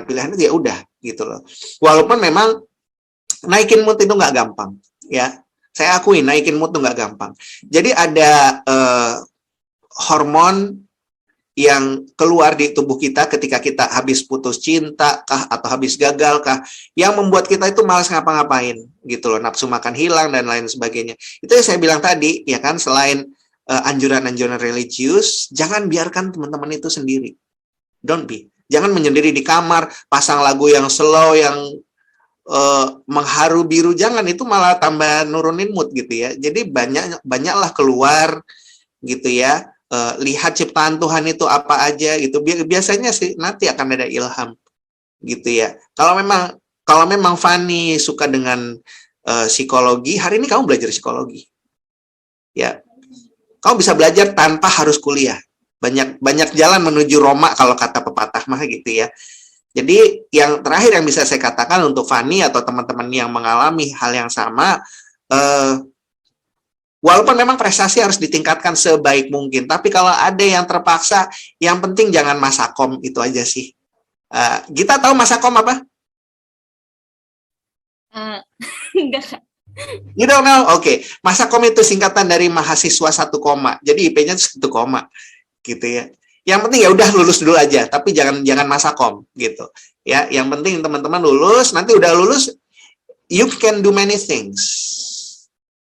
pilihan itu, ya udah gitu loh. Walaupun memang naikin mood itu nggak gampang, ya. Saya akui naikin mood itu nggak gampang. Jadi ada hormon yang keluar di tubuh kita ketika kita habis putus cinta kah, atau habis gagal kah, yang membuat kita itu malas ngapa-ngapain gitu loh, nafsu makan hilang dan lain sebagainya. Itu yang saya bilang tadi, ya kan, selain anjuran-anjuran religius, jangan biarkan teman-teman itu sendiri. Don't be. Jangan menyendiri di kamar, pasang lagu yang slow, yang mengharu biru, jangan, itu malah tambah nurunin mood gitu ya. Jadi banyaklah keluar gitu ya. lihat ciptaan Tuhan itu apa aja gitu. Biasanya sih nanti akan ada ilham gitu ya. Kalau memang Fani suka dengan psikologi, hari ini kamu belajar psikologi. Ya. Kamu bisa belajar tanpa harus kuliah. Banyak jalan menuju Roma kalau kata pepatah mah gitu ya. Jadi yang terakhir yang bisa saya katakan untuk Fani atau teman-teman yang mengalami hal yang sama, walaupun memang prestasi harus ditingkatkan sebaik mungkin, tapi kalau ada yang terpaksa, yang penting jangan masakom, itu aja sih. Kita tahu masakom apa? Enggak, Kak. You don't know? Oke. Masakom itu singkatan dari mahasiswa 1 koma. Jadi IP-nya 1 koma. Gitu ya. Yang penting ya udah lulus dulu aja, tapi jangan masakom gitu. Ya, yang penting teman-teman lulus, nanti udah lulus you can do many things.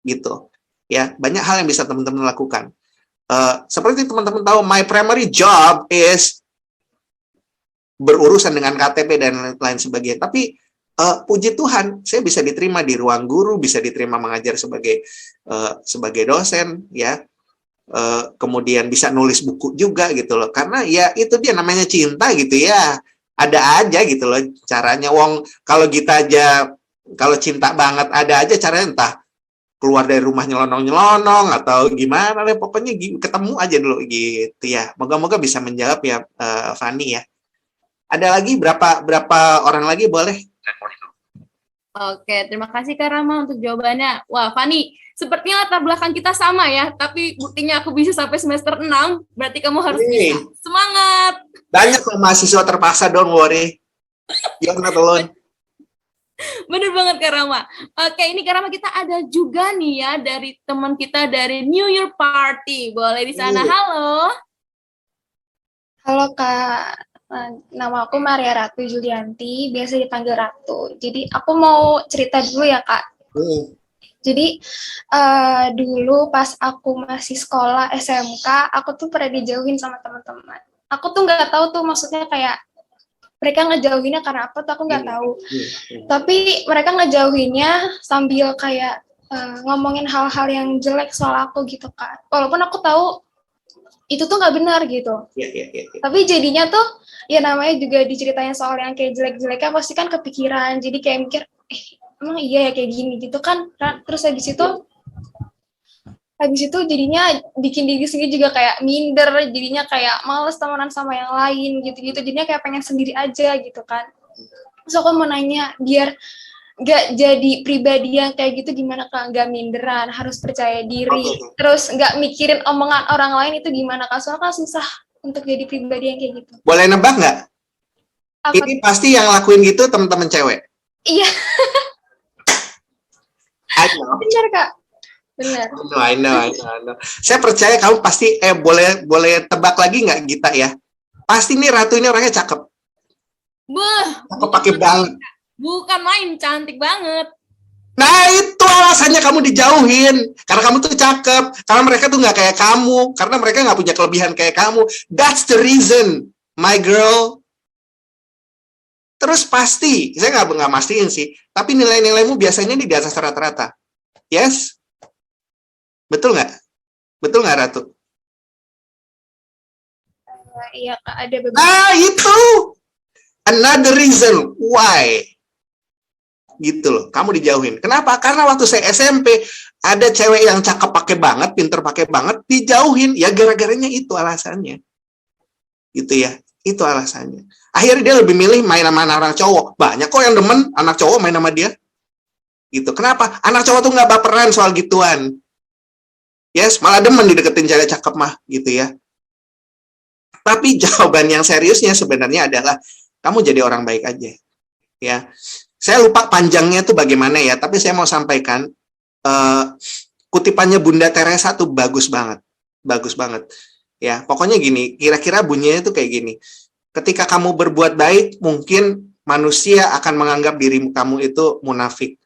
Gitu. Ya, banyak hal yang bisa teman-teman lakukan. Seperti teman-teman tahu, my primary job is berurusan dengan KTP dan lain sebagainya. Tapi puji Tuhan, saya bisa diterima di ruang guru, bisa diterima mengajar sebagai dosen, ya. Kemudian bisa nulis buku juga gitu loh. Karena ya itu dia namanya cinta gitu ya. Ada aja gitu loh caranya. Wong kalau kita aja kalau cinta banget ada aja caranya, entah keluar dari rumah nyelonong-nyelonong atau gimana deh, pokoknya ketemu aja dulu gitu ya. Moga-moga bisa menjawab ya, Fani ya. Ada lagi berapa orang lagi boleh? Oke, terima kasih Kak Rama untuk jawabannya. Wah, Fani, sepertinya latar belakang kita sama ya, tapi buktinya aku bisa sampai semester 6, berarti kamu harus bisa. Semangat! Banyak loh mahasiswa terpaksa, don't worry. You're not alone. Bener banget Kak Rama. Oke, ini Kak Rama, kita ada juga nih ya dari teman kita dari New Year Party. Boleh di sana, halo. Halo Kak, nama aku Maria Ratu Julianti, biasa dipanggil Ratu. Jadi aku mau cerita dulu ya Kak. Jadi dulu pas aku masih sekolah SMK, aku tuh pernah dijauhin sama teman-teman. Aku tuh nggak tahu tuh maksudnya kayak mereka ngejauhinnya karena apa tuh aku nggak tahu. Tapi mereka ngejauhinnya sambil kayak ngomongin hal-hal yang jelek soal aku gitu Kak. Walaupun aku tahu itu tuh nggak benar gitu. Tapi jadinya tuh ya namanya juga diceritain soal yang kayak jelek-jeleknya pasti kan kepikiran. Jadi kayak mikir, emang iya ya kayak gini gitu kan. Terus habis itu jadinya bikin diri sendiri juga kayak minder, jadinya kayak males temenan sama yang lain gitu-gitu. Jadinya kayak pengen sendiri aja gitu kan. Terus aku mau nanya, biar gak jadi pribadi yang kayak gitu gimana Kak? Gak minderan, harus percaya diri. Terus gak mikirin omongan orang lain itu gimana Kak? Soalnya kan susah untuk jadi pribadi yang kayak gitu. Boleh nebak nggak? Ini pasti yang lakuin gitu teman-teman cewek. Iya. I know. Benar Kak. Benar. I know. Saya percaya kamu pasti, boleh tebak lagi nggak Gita ya? Pasti nih Ratu ini orangnya cakep. Cakep pakai banget. Bukan main, cantik banget. Nah itu alasannya kamu dijauhin. Karena kamu tuh cakep. Karena mereka tuh nggak kayak kamu. Karena mereka nggak punya kelebihan kayak kamu. That's the reason, my girl. Terus pasti, saya nggak mastiin sih. Tapi nilai-nilaimu biasanya di atas rata-rata. Yes? Betul nggak? Betul nggak Ratu? Iya Kak, ada beberapa. Ah itu! Another reason why. Gitu loh, kamu dijauhin. Kenapa? Karena waktu saya SMP ada cewek yang cakep pakai banget, pinter pakai banget, dijauhin. Ya gara-garanya itu alasannya. Gitu ya, itu alasannya. Akhirnya dia lebih milih main sama anak cowok. Banyak kok yang demen anak cowok main sama dia. Gitu. Kenapa? Anak cowok tuh nggak baperan soal gituan. Yes, malah demen dideketin cewek cakep mah, gitu ya. Tapi jawaban yang seriusnya sebenarnya adalah kamu jadi orang baik aja. Ya. Saya lupa panjangnya tuh bagaimana ya, tapi saya mau sampaikan kutipannya Bunda Teresa tuh bagus banget. Ya, pokoknya gini, kira-kira bunyinya tuh kayak gini. Ketika kamu berbuat baik, mungkin manusia akan menganggap dirimu kamu itu munafik.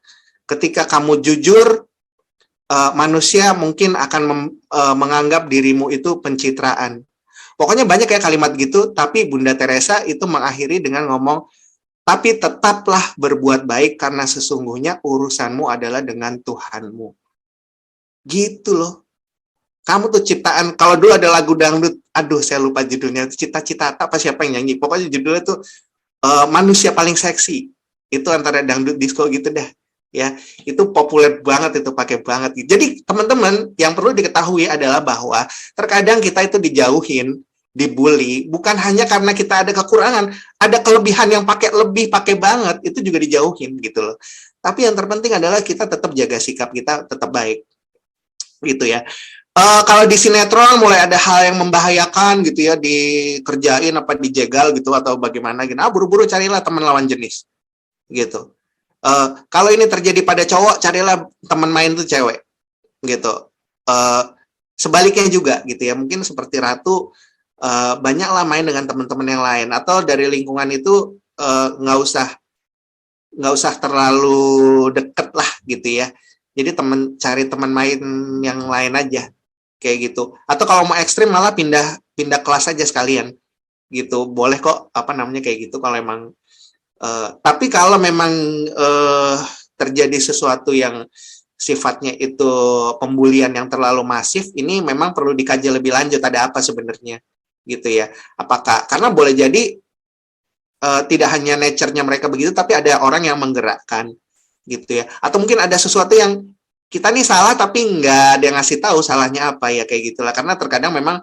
Ketika kamu jujur, manusia mungkin akan menganggap dirimu itu pencitraan. Pokoknya banyak ya kalimat gitu, tapi Bunda Teresa itu mengakhiri dengan ngomong, tapi tetaplah berbuat baik karena sesungguhnya urusanmu adalah dengan Tuhanmu. Gitu loh. kamu tuh ciptaan, kalau dulu ada lagu dangdut, aduh saya lupa judulnya, Cita-Cita apa siapa yang nyanyi, pokoknya judulnya tuh manusia paling seksi, itu antara dangdut disco gitu dah, ya itu populer banget, itu pakai banget. Jadi teman-teman yang perlu diketahui adalah bahwa terkadang kita itu dijauhin, dibully, bukan hanya karena kita ada kekurangan, ada kelebihan yang pakai lebih, pakai banget, itu juga dijauhin gitu loh. Tapi yang terpenting adalah kita tetap jaga sikap kita tetap baik, gitu ya. Kalau di sinetron mulai ada hal yang membahayakan gitu ya, dikerjain apa dijegal gitu atau bagaimana gitu, buru-buru carilah teman lawan jenis gitu. Kalau ini terjadi pada cowok, carilah teman main tuh cewek gitu. Sebaliknya juga gitu ya, mungkin seperti Ratu, banyaklah main dengan teman-teman yang lain, atau dari lingkungan itu nggak usah terlalu deket lah gitu ya. Jadi cari teman main yang lain aja kayak gitu. Atau kalau mau ekstrim malah pindah kelas aja sekalian gitu. Boleh kok apa namanya kayak gitu kalau emang tapi kalau memang terjadi sesuatu yang sifatnya itu pembulian yang terlalu masif, ini memang perlu dikaji lebih lanjut, ada apa sebenarnya gitu ya. Apakah karena boleh jadi tidak hanya nature-nya mereka begitu, tapi ada orang yang menggerakkan gitu ya. Atau mungkin ada sesuatu yang kita nih salah tapi nggak ada yang ngasih tahu salahnya apa ya, kayak gitulah. Karena terkadang memang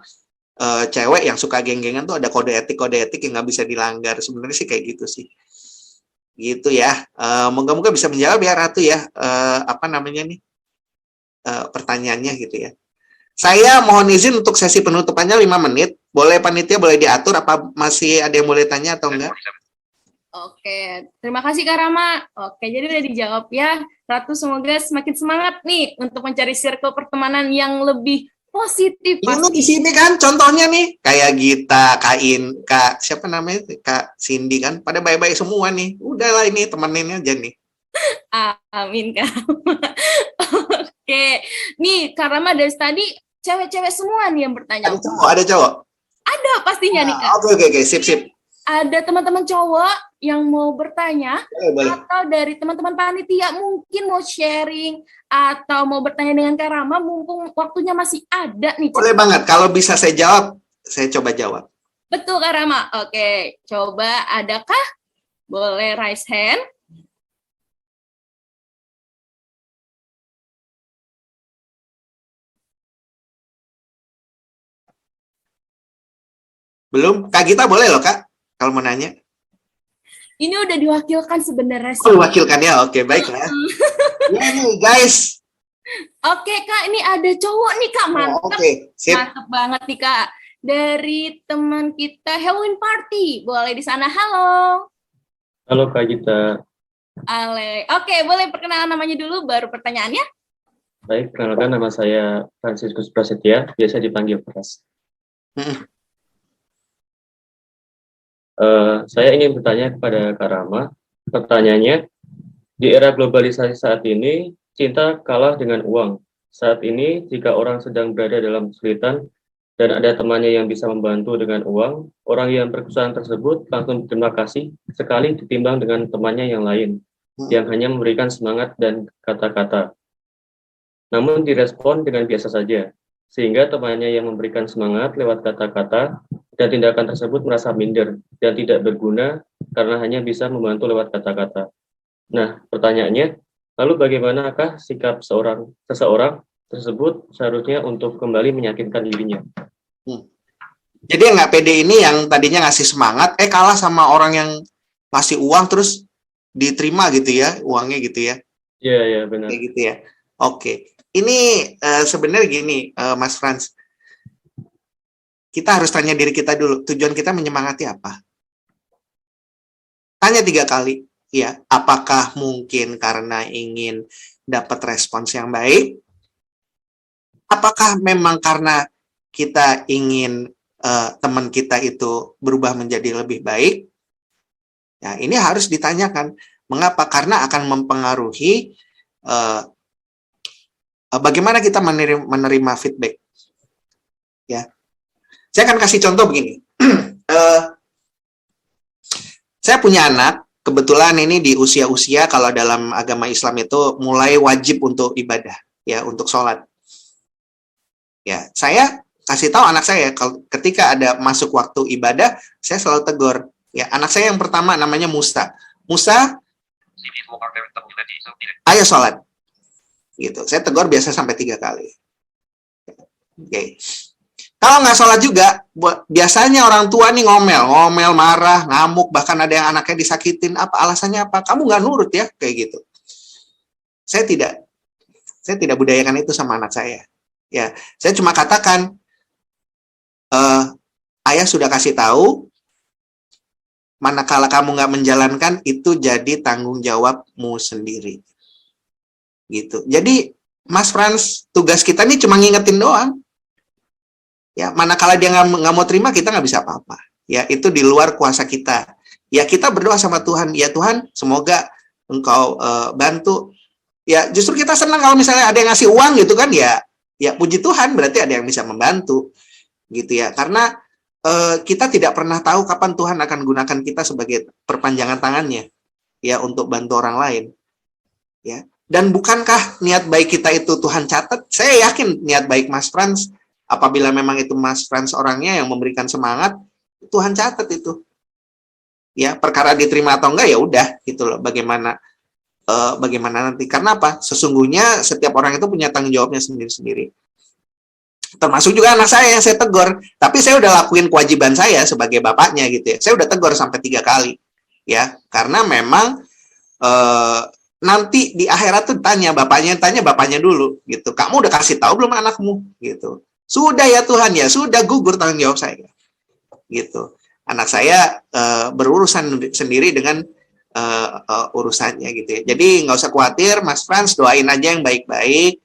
cewek yang suka geng-gengan tuh ada kode etik yang nggak bisa dilanggar. Sebenarnya sih kayak gitu sih. Gitu ya. Moga-moga bisa menjawab ya Ratu ya. Apa namanya nih? Pertanyaannya gitu ya. Saya mohon izin untuk sesi penutupannya 5 menit. Boleh panitia boleh diatur apa masih ada yang boleh tanya atau enggak? Oke, terima kasih Kak Rama. Oke, jadi udah dijawab ya. Ratu semoga semakin semangat nih untuk mencari circle pertemanan yang lebih positif. Ini di sini kan contohnya nih kayak Gita, Kak siapa namanya? Kak Cindy kan pada baik-baik semua nih. Udahlah ini temenin aja nih. Amin Kak Rama. Oke, nih Kak Rama dari tadi cewek-cewek semua nih yang bertanya. Ada cowok? Ada pastinya nih Kak. Oke, sip. Ada teman-teman cowok yang mau bertanya, boleh. atau dari teman-teman panitia mungkin mau sharing atau mau bertanya dengan Kak Rama, mumpung waktunya masih ada nih. Boleh banget, kalau bisa saya jawab, saya coba jawab. Betul Kak Rama. Oke, coba adakah? Boleh raise hand. Belum? Kak Gita boleh loh Kak, kalau mau nanya. Ini udah diwakilkan sebenarnya. Diwakilkan ya, oke baiklah. Ya nih guys. Oke Kak, ini ada cowok nih Kak, mantep. Oke, sip. Mantep banget nih Kak. Dari teman kita Halloween Party, boleh di sana. Halo. Halo Kak Gita. Oke, boleh perkenalan namanya dulu, baru pertanyaannya. Baik, kenalkan nama saya Franciscus Prasetya, biasa dipanggil Pras. Saya ingin bertanya kepada Kak Rama. Pertanyaannya, di era globalisasi saat ini, cinta kalah dengan uang. Saat ini, jika orang sedang berada dalam kesulitan dan ada temannya yang bisa membantu dengan uang, orang yang berkesusahan tersebut langsung berterima kasih sekali ditimbang dengan temannya yang lain, yang hanya memberikan semangat dan kata-kata. Namun direspon dengan biasa saja, sehingga temannya yang memberikan semangat lewat kata-kata dan tindakan tersebut merasa minder dan tidak berguna karena hanya bisa membantu lewat kata-kata. Nah, pertanyaannya, lalu bagaimanakah sikap seseorang tersebut seharusnya untuk kembali meyakinkan dirinya? Jadi yang nggak pede ini yang tadinya ngasih semangat, kalah sama orang yang ngasih uang terus diterima gitu ya, uangnya gitu ya. Iya, benar. Kayak gitu ya. Oke. Ini sebenarnya gini, Mas Frans. Kita harus tanya diri kita dulu, tujuan kita menyemangati apa? Tanya 3 kali, ya. Apakah mungkin karena ingin dapat respons yang baik? Apakah memang karena kita ingin teman kita itu berubah menjadi lebih baik? Ya, ini harus ditanyakan. Mengapa? Karena akan mempengaruhi bagaimana kita menerima feedback. Ya. Saya akan kasih contoh begini. Saya punya anak, kebetulan ini di usia-usia kalau dalam agama Islam itu mulai wajib untuk ibadah, ya, untuk sholat. Ya, saya kasih tahu anak saya kalau ketika ada masuk waktu ibadah, saya selalu tegur. Ya, anak saya yang pertama namanya Musa. Musa, ayo sholat. Gitu. Saya tegur biasa sampai 3 kali. Oke. Kalau nggak sholat juga, biasanya orang tua nih ngomel, marah, ngamuk, bahkan ada yang anaknya disakitin. Apa alasannya apa? Kamu nggak nurut ya, kayak gitu. Saya tidak budayakan itu sama anak saya. Ya, saya cuma katakan, ayah sudah kasih tahu, manakala kamu nggak menjalankan, itu jadi tanggung jawabmu sendiri. Gitu. Jadi, Mas Frans, tugas kita nih cuma ngingetin doang. Ya, manakala dia nggak mau terima, kita nggak bisa apa-apa. Ya, itu di luar kuasa kita. Ya, kita berdoa sama Tuhan. Ya Tuhan, semoga Engkau bantu. Ya, justru kita senang kalau misalnya ada yang ngasih uang gitu kan, ya puji Tuhan, berarti ada yang bisa membantu. Gitu ya, karena kita tidak pernah tahu kapan Tuhan akan gunakan kita sebagai perpanjangan tangannya. Ya, untuk bantu orang lain. Ya. Dan bukankah niat baik kita itu Tuhan catat? Saya yakin niat baik Mas Frans, apabila memang itu Mas Frans orangnya yang memberikan semangat, Tuhan catat itu. Ya, perkara diterima atau enggak ya udah gitu loh. Bagaimana nanti? Karena apa? Sesungguhnya setiap orang itu punya tanggung jawabnya sendiri-sendiri. Termasuk juga anak saya yang saya tegur. Tapi saya udah lakuin kewajiban saya sebagai bapaknya gitu ya. Saya udah tegur sampai 3 kali. Ya, karena memang nanti di akhirat tuh tanya bapaknya dulu gitu. Kamu udah kasih tahu belum anakmu gitu. Sudah ya Tuhan ya, sudah gugur tanggung jawab saya. Gitu. Anak saya berurusan sendiri dengan urusannya gitu ya. Jadi nggak usah khawatir, Mas Frans, doain aja yang baik-baik,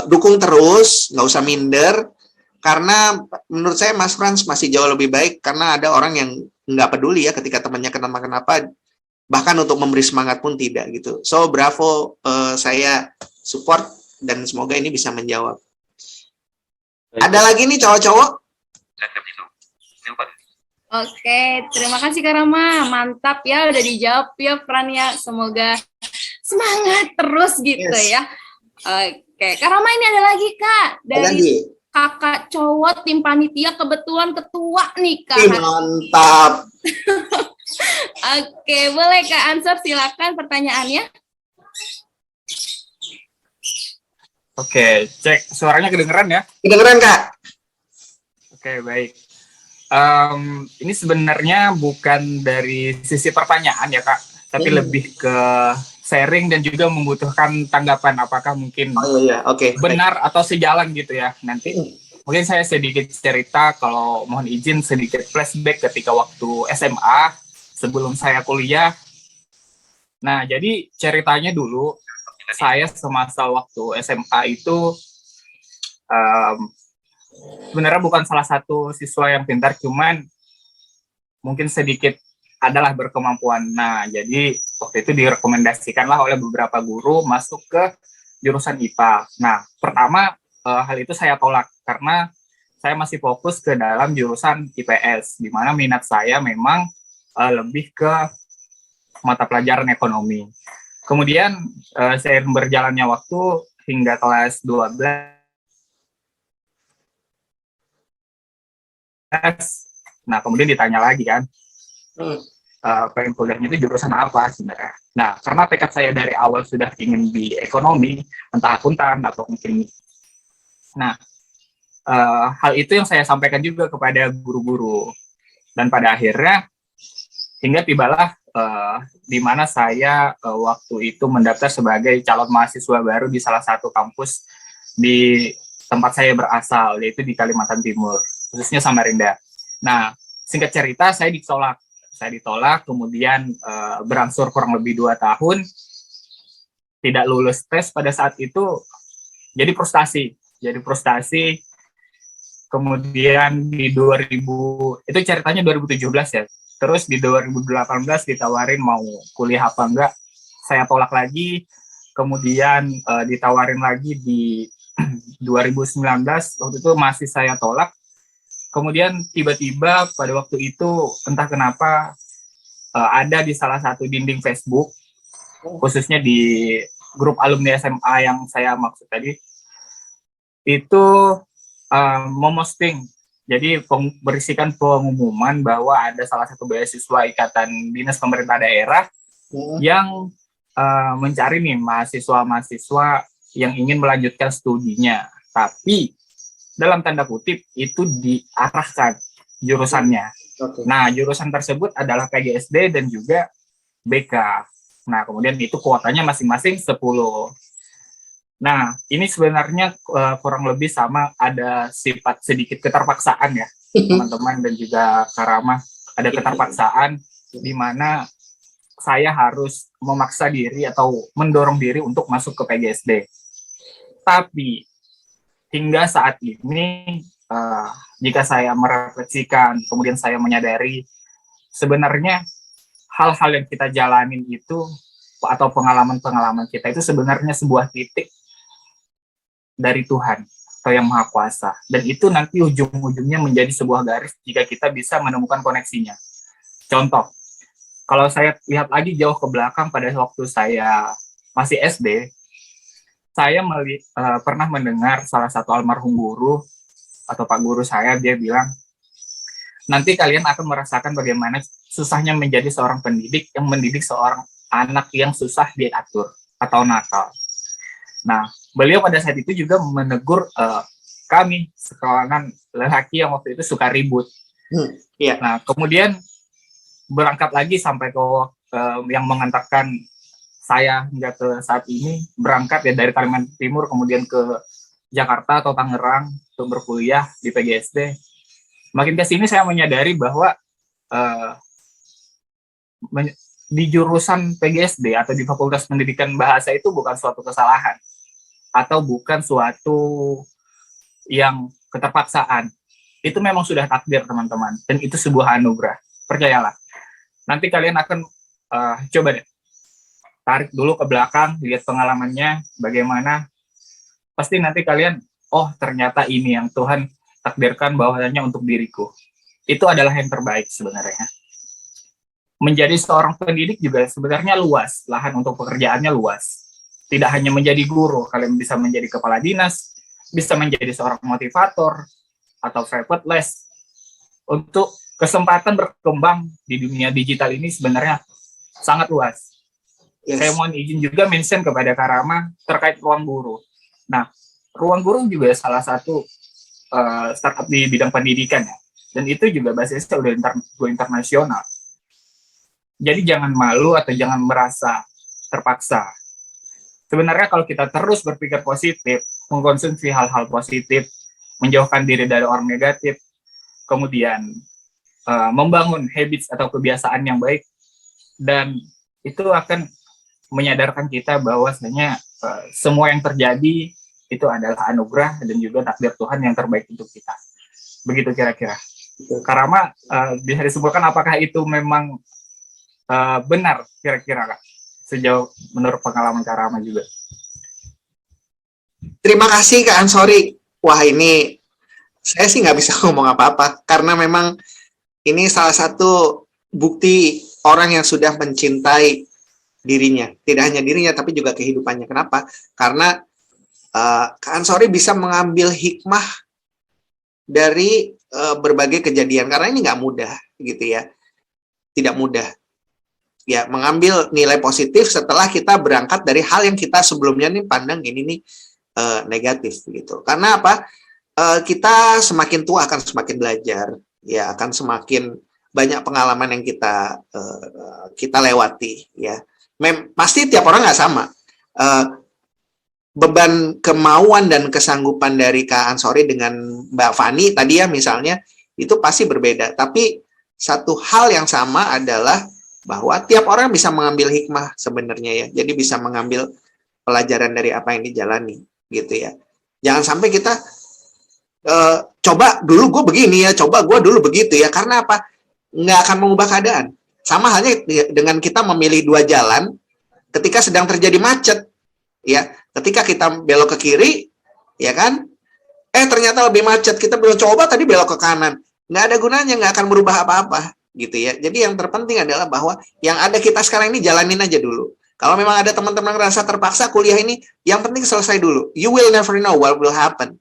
dukung terus, nggak usah minder, karena menurut saya Mas Frans masih jauh lebih baik karena ada orang yang nggak peduli ya ketika temannya kenapa-kenapa, bahkan untuk memberi semangat pun tidak gitu. So bravo, saya support dan semoga ini bisa menjawab. Ada lagi nih cowok-cowok? Oke, terima kasih Kak Rama. Mantap ya, udah dijawab ya Fran ya. Semoga semangat terus gitu ya. Oke, Kak Rama ini ada lagi Kak. Dari kakak cowok tim panitia kebetulan ketua nih Kak. Mantap. Oke, boleh Kak Ansor silakan pertanyaannya. Oke, cek suaranya kedengeran ya? Kedengeran Kak. Oke, baik. Ini sebenarnya bukan dari sisi pertanyaan ya Kak, tapi lebih ke sharing dan juga membutuhkan tanggapan apakah mungkin benar atau sejalan gitu ya. Nanti mungkin saya sedikit cerita, kalau mohon izin sedikit flashback ketika waktu SMA sebelum saya kuliah. Nah, jadi ceritanya dulu saya semasa waktu SMA itu sebenarnya bukan salah satu siswa yang pintar, cuman mungkin sedikit adalah berkemampuan. Nah, jadi waktu itu direkomendasikanlah oleh beberapa guru masuk ke jurusan IPA. Nah, pertama hal itu saya tolak karena saya masih fokus ke dalam jurusan IPS, di mana minat saya memang lebih ke mata pelajaran ekonomi. Kemudian saya berjalannya waktu hingga kelas 12. Nah, kemudian ditanya lagi kan, pengen kuliahnya itu jurusan apa sebenarnya. Nah, karena tekad saya dari awal sudah ingin di ekonomi, entah akuntan atau mungkin. Nah, hal itu yang saya sampaikan juga kepada guru-guru. Dan pada akhirnya, hingga tibalah di mana saya waktu itu mendaftar sebagai calon mahasiswa baru di salah satu kampus di tempat saya berasal, yaitu di Kalimantan Timur, khususnya Samarinda. Nah, singkat cerita, saya ditolak. Kemudian berangsur kurang lebih 2 tahun, tidak lulus tes pada saat itu, jadi frustasi. Kemudian di 2000, itu ceritanya 2017 ya. Terus di 2018 ditawarin mau kuliah apa enggak, saya tolak lagi. Kemudian ditawarin lagi di 2019, waktu itu masih saya tolak. Kemudian tiba-tiba pada waktu itu entah kenapa ada di salah satu dinding Facebook, khususnya di grup alumni SMA yang saya maksud tadi, itu memosting. Jadi berisikan pengumuman bahwa ada salah satu beasiswa Ikatan Dinas Pemerintah Daerah yang mencari nih mahasiswa-mahasiswa yang ingin melanjutkan studinya. Tapi dalam tanda kutip itu diarahkan jurusannya. Nah, jurusan tersebut adalah PGSD dan juga BK. Nah, kemudian itu kuotanya masing-masing 10. Nah, ini sebenarnya kurang lebih sama, ada sifat sedikit keterpaksaan ya, teman-teman dan juga Kak Rama. Ada keterpaksaan di mana saya harus memaksa diri atau mendorong diri untuk masuk ke PGSD. Tapi hingga saat ini, jika saya merefleksikan, kemudian saya menyadari sebenarnya hal-hal yang kita jalanin itu atau pengalaman-pengalaman kita itu sebenarnya sebuah titik dari Tuhan atau Yang Maha Kuasa. Dan itu nanti ujung-ujungnya menjadi sebuah garis jika kita bisa menemukan koneksinya. Contoh, kalau saya lihat lagi jauh ke belakang pada waktu saya masih SD, saya pernah mendengar salah satu almarhum guru atau Pak Guru saya, dia bilang, nanti kalian akan merasakan bagaimana susahnya menjadi seorang pendidik yang mendidik seorang anak yang susah diatur atau nakal. Nah, beliau pada saat itu juga menegur kami, sekawanan lelaki yang waktu itu suka ribut. Nah, kemudian berangkat lagi sampai ke yang mengantarkan saya hingga ke saat ini, berangkat ya dari Kalimantan Timur kemudian ke Jakarta atau Tangerang untuk berkuliah di PGSD. Makin ke sini saya menyadari bahwa di jurusan PGSD atau di Fakultas Pendidikan Bahasa itu bukan suatu kesalahan atau bukan suatu yang keterpaksaan. Itu memang sudah takdir, teman-teman, dan itu sebuah anugerah. Percayalah. Nanti kalian akan coba deh tarik dulu ke belakang, lihat pengalamannya bagaimana. Pasti nanti kalian, oh ternyata ini yang Tuhan takdirkan bahwasanya untuk diriku. Itu adalah yang terbaik sebenarnya. Menjadi seorang pendidik juga sebenarnya luas, lahan untuk pekerjaannya luas. Tidak hanya menjadi guru, kalian bisa menjadi kepala dinas, bisa menjadi seorang motivator, atau private les. Untuk kesempatan berkembang di dunia digital ini sebenarnya sangat luas. Saya mohon izin juga mention kepada Kak Rama terkait ruang guru. Nah, ruang guru juga salah satu startup di bidang pendidikan ya. Dan itu juga basisnya udah internasional. Jadi jangan malu atau jangan merasa terpaksa. Sebenarnya kalau kita terus berpikir positif, mengkonsumsi hal-hal positif, menjauhkan diri dari orang negatif, kemudian membangun habits atau kebiasaan yang baik, dan itu akan menyadarkan kita bahwasanya semua yang terjadi itu adalah anugerah dan juga takdir Tuhan yang terbaik untuk kita. Begitu kira-kira. Kak Rama, bisa disimpulkan apakah itu memang benar kira-kira, Kak? Sejauh menurut pengalaman Kak Rama juga. Terima kasih Kak Ansori. Wah, ini saya sih nggak bisa ngomong apa-apa karena memang ini salah satu bukti orang yang sudah mencintai dirinya. Tidak hanya dirinya tapi juga kehidupannya. Kenapa? Karena Kak Ansori bisa mengambil hikmah dari berbagai kejadian. Karena ini nggak mudah gitu ya. Tidak mudah. Ya, mengambil nilai positif setelah kita berangkat dari hal yang kita sebelumnya nih pandang ini nih negatif gitu. Karena apa? Kita semakin tua akan semakin belajar, ya akan semakin banyak pengalaman yang kita lewati, ya. Pasti tiap orang nggak sama. Beban kemauan dan kesanggupan dari Kak Ansori dengan Mbak Fani tadi ya misalnya itu pasti berbeda. Tapi satu hal yang sama adalah bahwa tiap orang bisa mengambil hikmah sebenarnya ya. Jadi bisa mengambil pelajaran dari apa yang dijalani gitu ya. Jangan sampai kita coba dulu gue begini ya, coba gue dulu begitu ya. Karena apa? Nggak akan mengubah keadaan. Sama halnya dengan kita memilih dua jalan ketika sedang terjadi macet ya. Ketika kita belok ke kiri ya kan, ternyata lebih macet. Kita belum coba tadi belok ke kanan. Nggak ada gunanya, nggak akan merubah apa-apa gitu ya. Jadi yang terpenting adalah bahwa yang ada kita sekarang ini jalanin aja dulu. Kalau memang ada teman-teman merasa terpaksa kuliah ini, yang penting selesai dulu. You will never know what will happen.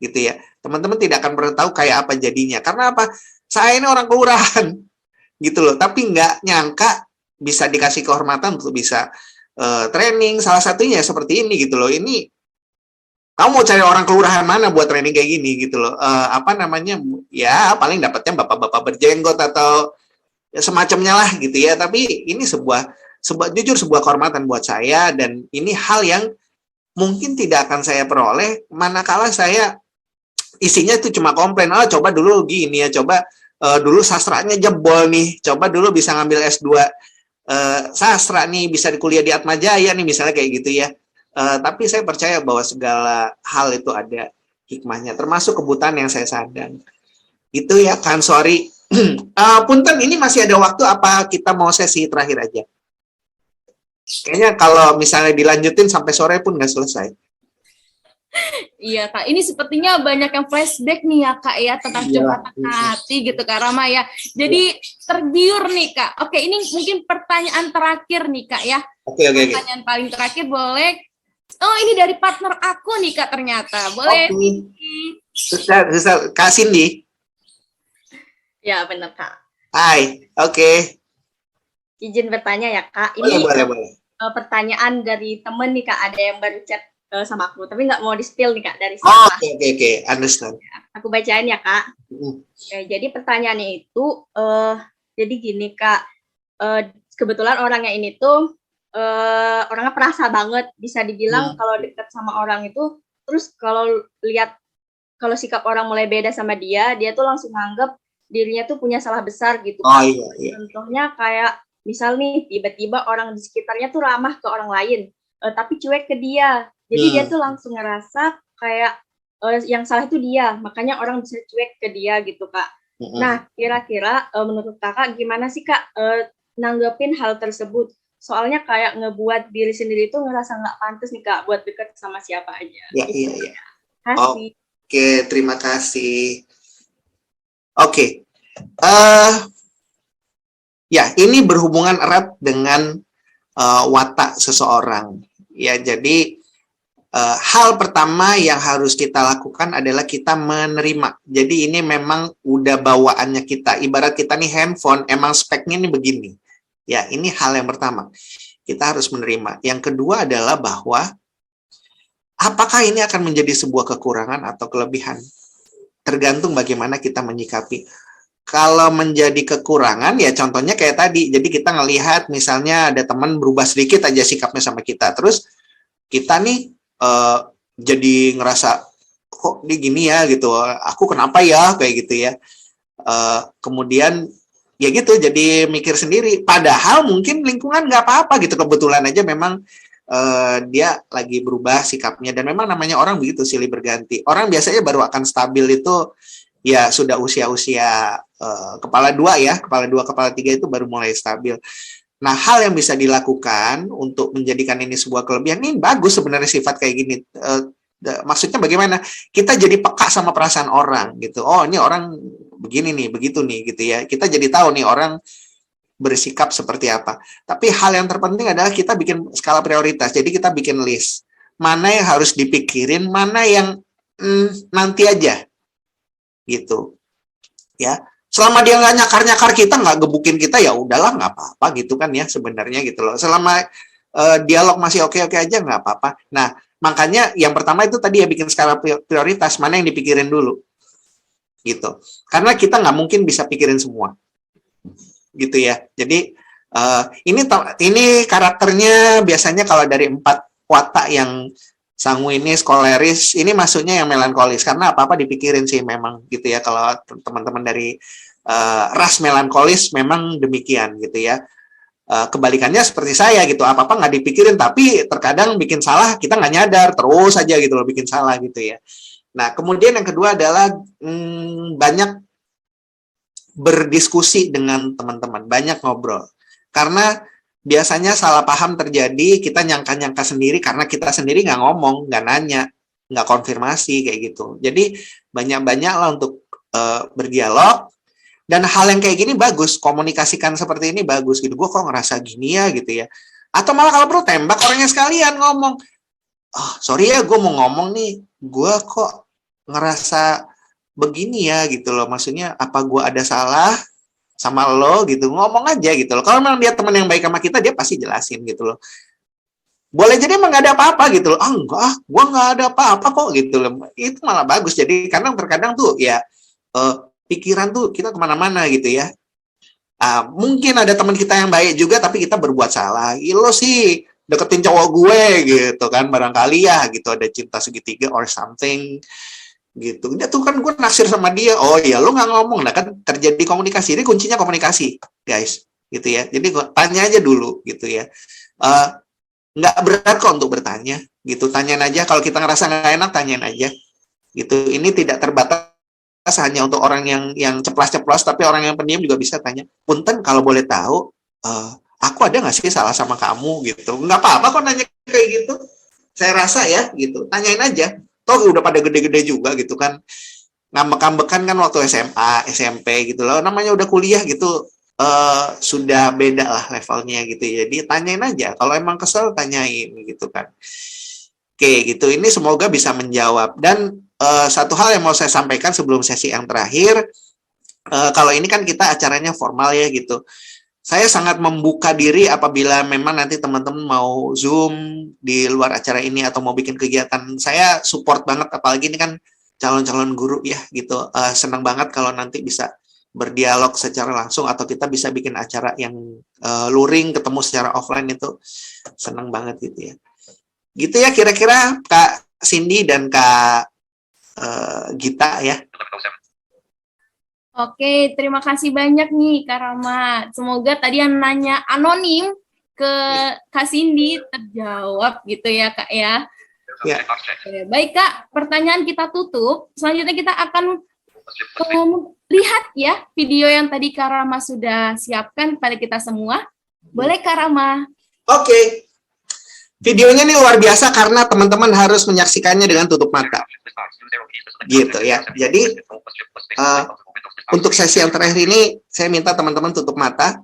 gitu ya. Teman-teman tidak akan pernah tahu kayak apa jadinya. Karena apa? Saya ini orang kelurahan, gitu loh. Tapi nggak nyangka bisa dikasih kehormatan untuk bisa training. Salah satunya seperti ini, gitu loh. Ini kamu mau cari orang kelurahan mana buat training kayak gini, gitu loh. Apa namanya? Ya paling dapatnya bapak-bapak berjenggot atau ya, semacamnya lah, gitu ya. Tapi ini jujur sebuah kehormatan buat saya, dan ini hal yang mungkin tidak akan saya peroleh manakala saya isinya itu cuma komplain, oh coba dulu gini ya, coba dulu sastranya jebol nih, coba dulu bisa ngambil S2 sastra nih, bisa kuliah di Atmajaya nih, misalnya kayak gitu ya. Tapi saya percaya bahwa segala hal itu ada hikmahnya, termasuk kebutaan yang saya sadar. Itu ya kan, sorry. Punten, ini masih ada waktu apa kita mau sesi terakhir aja? Kayaknya kalau misalnya dilanjutin sampai sore pun nggak selesai. Iya Kak, ini sepertinya banyak yang flashback nih ya Kak ya, tentang curhatan hati gitu Kak Rama ya. Jadi tergiur nih Kak. Oke, ini mungkin pertanyaan terakhir nih Kak ya. Oke. Pertanyaan paling terakhir boleh. Oh, ini dari partner aku nih Kak ternyata. Boleh. Susah, Kak Cindy. Ya, benar, Kak. Hai, oke. Izin bertanya ya, Kak. Ini Boleh. pertanyaan dari temen nih, Kak. Ada yang baru chat sama aku, tapi nggak mau di-spill nih, Kak, dari Oh, siapa. oke. Understand. Aku bacain ya, Kak. Jadi pertanyaannya itu, jadi gini, Kak. Kebetulan orangnya ini tuh orangnya perasa banget. Bisa dibilang kalau dekat sama orang itu, terus kalau sikap orang mulai beda sama dia tuh langsung nganggep dirinya tuh punya salah besar gitu. Oh iya. Contohnya kayak misal nih tiba-tiba orang di sekitarnya tuh ramah ke orang lain, tapi cuek ke dia. Jadi dia tuh langsung ngerasa kayak yang salah itu dia, makanya orang bisa cuek ke dia gitu, Kak. Nah, kira-kira menurut Kakak gimana sih, Kak, nanggepin hal tersebut? Soalnya kayak ngebuat diri sendiri tuh ngerasa nggak pantas nih, Kak, buat deket sama siapa aja. Iya. Kasih. Oke, terima kasih. Oke. Ya, ini berhubungan erat dengan watak seseorang. Ya, jadi hal pertama yang harus kita lakukan adalah kita menerima. Jadi ini memang udah bawaannya kita. Ibarat kita nih handphone, emang speknya nih begini. Ya, ini hal yang pertama. Kita harus menerima. Yang kedua adalah bahwa apakah ini akan menjadi sebuah kekurangan atau kelebihan? Tergantung bagaimana kita menyikapi. Kalau menjadi kekurangan, ya contohnya kayak tadi. Jadi kita ngelihat misalnya ada teman berubah sedikit aja sikapnya sama kita. Terus kita nih jadi ngerasa, kok dia gini ya gitu. Aku kenapa ya kayak gitu ya. Kemudian ya gitu, jadi mikir sendiri. Padahal mungkin lingkungan nggak apa-apa gitu. Kebetulan aja memang dia lagi berubah sikapnya, dan memang namanya orang begitu, silih berganti. Orang biasanya baru akan stabil itu ya sudah usia-usia kepala 2 ya, kepala 2, kepala 3 itu baru mulai stabil. Nah, hal yang bisa dilakukan untuk menjadikan ini sebuah kelebihan, ini bagus sebenarnya sifat kayak gini. Maksudnya bagaimana? Kita jadi peka sama perasaan orang gitu. Oh, ini orang begini nih, begitu nih gitu ya. Kita jadi tahu nih orang bersikap seperti apa. Tapi hal yang terpenting adalah kita bikin skala prioritas. Jadi kita bikin list. Mana yang harus dipikirin, mana yang nanti aja. Gitu. Ya. Selama dia nggak nyakar-nyakar kita, nggak gebukin kita, ya udahlah, nggak apa-apa gitu kan ya sebenarnya gitu loh. Selama dialog masih oke-oke aja, nggak apa-apa. Nah, makanya yang pertama itu tadi ya, bikin skala prioritas, mana yang dipikirin dulu. Gitu. Karena kita nggak mungkin bisa pikirin semua. Gitu ya. Jadi ini karakternya biasanya kalau dari 4 watak yang sanguinis, koleris, ini masuknya yang melankolis, karena apa-apa dipikirin sih memang gitu ya. Kalau teman-teman dari ras melankolis memang demikian gitu ya. Kebalikannya seperti saya gitu, apa-apa nggak dipikirin, tapi terkadang bikin salah kita nggak nyadar, terus aja gitu loh bikin salah gitu ya. Nah, kemudian yang kedua adalah banyak berdiskusi dengan teman-teman, banyak ngobrol. Karena biasanya salah paham terjadi, kita nyangka-nyangka sendiri karena kita sendiri nggak ngomong, nggak nanya, nggak konfirmasi kayak gitu. Jadi banyak-banyaklah untuk berdialog, dan hal yang kayak gini bagus, komunikasikan seperti ini bagus gitu. Gue kok ngerasa gini ya gitu ya. Atau malah kalau perlu tembak orangnya sekalian, ngomong, oh sorry ya gue mau ngomong nih, gue kok ngerasa begini ya gitu loh, maksudnya apa gue ada salah sama lo gitu, ngomong aja gitu loh. Kalau memang dia teman yang baik sama kita, dia pasti jelasin gitu loh. Boleh jadi emang nggak ada apa-apa gitu loh. Enggak, gue nggak ada apa-apa kok gitu loh. Itu malah bagus. Jadi terkadang tuh ya pikiran tuh kita kemana-mana gitu ya. Mungkin ada teman kita yang baik juga, tapi kita berbuat salah. Lo sih deketin cowok gue gitu kan, barangkali ya gitu, ada cinta segitiga or something gitu. Dia tuh kan gue naksir sama dia. Oh iya, lo nggak ngomong. Nah kan terjadi komunikasi. Ini kuncinya komunikasi, guys. Gitu ya. Jadi tanya aja dulu gitu ya. Nggak berat kok untuk bertanya gitu. Tanyain aja. Kalau kita ngerasa nggak enak, tanyain aja. Gitu. Ini tidak terbatas hanya untuk orang yang ceplas-ceplos, tapi orang yang pendiam juga bisa tanya. Punten, kalau boleh tahu, aku ada nggak sih salah sama kamu gitu? Nggak apa-apa kok nanya kayak gitu. Saya rasa ya gitu. Tanyain aja. Toh udah pada gede-gede juga gitu kan. Ngambek-ngambekan kan waktu SMA, SMP gitu loh. Namanya udah kuliah gitu, sudah beda lah levelnya gitu. Jadi tanyain aja. Kalau emang kesel, tanyain gitu kan. Oke gitu. Ini semoga bisa menjawab. Dan satu hal yang mau saya sampaikan sebelum sesi yang terakhir, kalau ini kan kita acaranya formal ya gitu. Saya sangat membuka diri apabila memang nanti teman-teman mau Zoom di luar acara ini atau mau bikin kegiatan. Saya support banget, apalagi ini kan calon-calon guru ya gitu. Senang banget kalau nanti bisa berdialog secara langsung atau kita bisa bikin acara yang luring, ketemu secara offline, itu senang banget gitu ya. Gitu ya kira-kira Kak Cindy dan Kak Gita ya. Oke, terima kasih banyak nih Kak Rama. Semoga tadi yang nanya anonim ke Kak Cindy terjawab gitu ya Kak ya. Ya. Baik Kak, pertanyaan kita tutup. Selanjutnya kita akan lihat ya video yang tadi Kak Rama sudah siapkan pada kita semua. Boleh Kak Rama? Oke. Videonya nih luar biasa karena teman-teman harus menyaksikannya dengan tutup mata. Gitu ya. Jadi untuk sesi yang terakhir ini saya minta teman-teman tutup mata.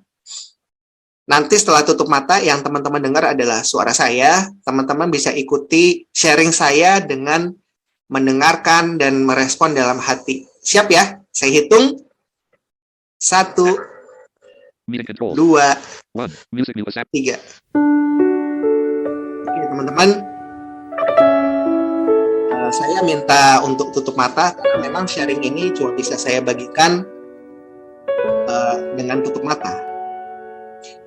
Nanti setelah tutup mata yang teman-teman dengar adalah suara saya. Teman-teman bisa ikuti sharing saya dengan mendengarkan dan merespon dalam hati. Siap ya? Saya hitung. 1, 2, 3. Oke, teman-teman. Saya minta untuk tutup mata karena memang sharing ini cuma bisa saya bagikan dengan tutup mata.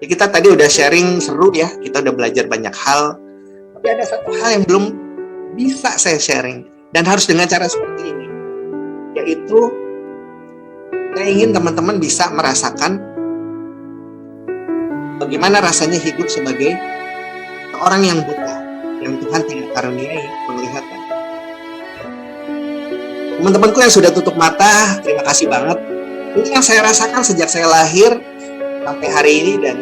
Ya, kita tadi udah sharing seru ya, kita udah belajar banyak hal. Tapi ada satu hal yang belum bisa saya sharing dan harus dengan cara seperti ini, yaitu saya ingin teman-teman bisa merasakan bagaimana rasanya hidup sebagai orang yang buta, yang Tuhan tidak karuniai penglihatan. Teman-temanku yang sudah tutup mata, terima kasih banget. Ini yang saya rasakan sejak saya lahir sampai hari ini dan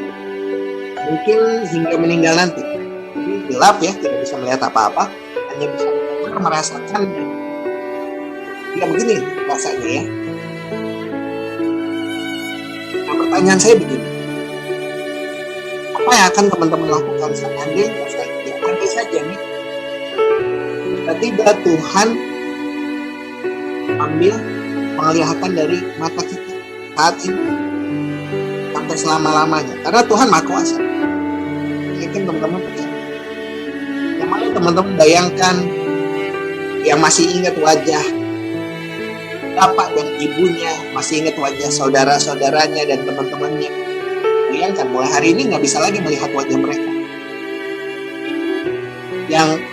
mungkin hingga meninggal nanti. Jadi gelap ya, tidak bisa melihat apa-apa, hanya bisa merasakan. Ya begini rasanya ya. Nah, pertanyaan saya begini. Apa yang akan teman-teman lakukan seandainya saja nih tiba-tiba Tuhan ambil penglihatan dari mata kita saat ini sampai selama-lamanya, karena Tuhan Maha Kuasa. Yakin teman-teman percaya? Yang mana teman-teman bayangkan yang masih ingat wajah bapak dan ibunya, masih ingat wajah saudara-saudaranya dan teman-temannya. Bayangkan mulai hari ini nggak bisa lagi melihat wajah mereka. Yang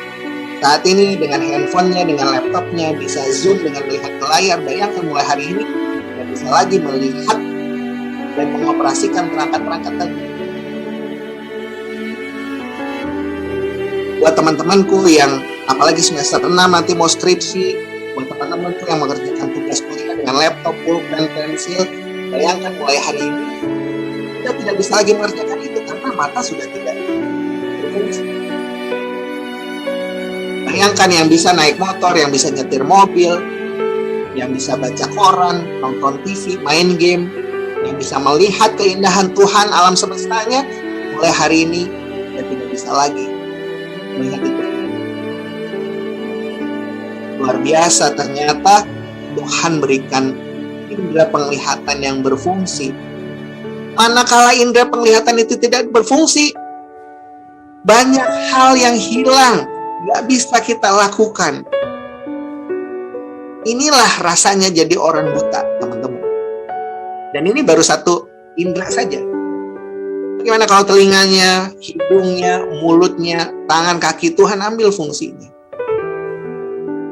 saat ini dengan handphonenya, dengan laptopnya, bisa Zoom dengan melihat ke layar. Bayangkan mulai hari ini nggak bisa lagi melihat dan mengoperasikan perangkat-perangkat tadi. Buat teman-temanku yang apalagi semester 6 nanti mau skripsi, buat teman-temanku yang mengerjakan tugas kuliah dengan laptop, pulpen, pensil, bayangkan mulai hari ini kita tidak bisa lagi mengerjakan itu karena mata sudah tidak berfungsi. Bayangkan yang bisa naik motor, yang bisa nyetir mobil, yang bisa baca koran, nonton TV, main game, yang bisa melihat keindahan Tuhan alam semestanya, mulai hari ini kita tidak bisa lagi melihat itu. Luar biasa, ternyata Tuhan berikan indera penglihatan yang berfungsi. Manakala indera penglihatan itu tidak berfungsi, banyak hal yang hilang, gak bisa kita lakukan. Inilah rasanya jadi orang buta, teman-teman. Dan ini baru satu indera saja. Bagaimana kalau telinganya, hidungnya, mulutnya, tangan, kaki, Tuhan ambil fungsinya.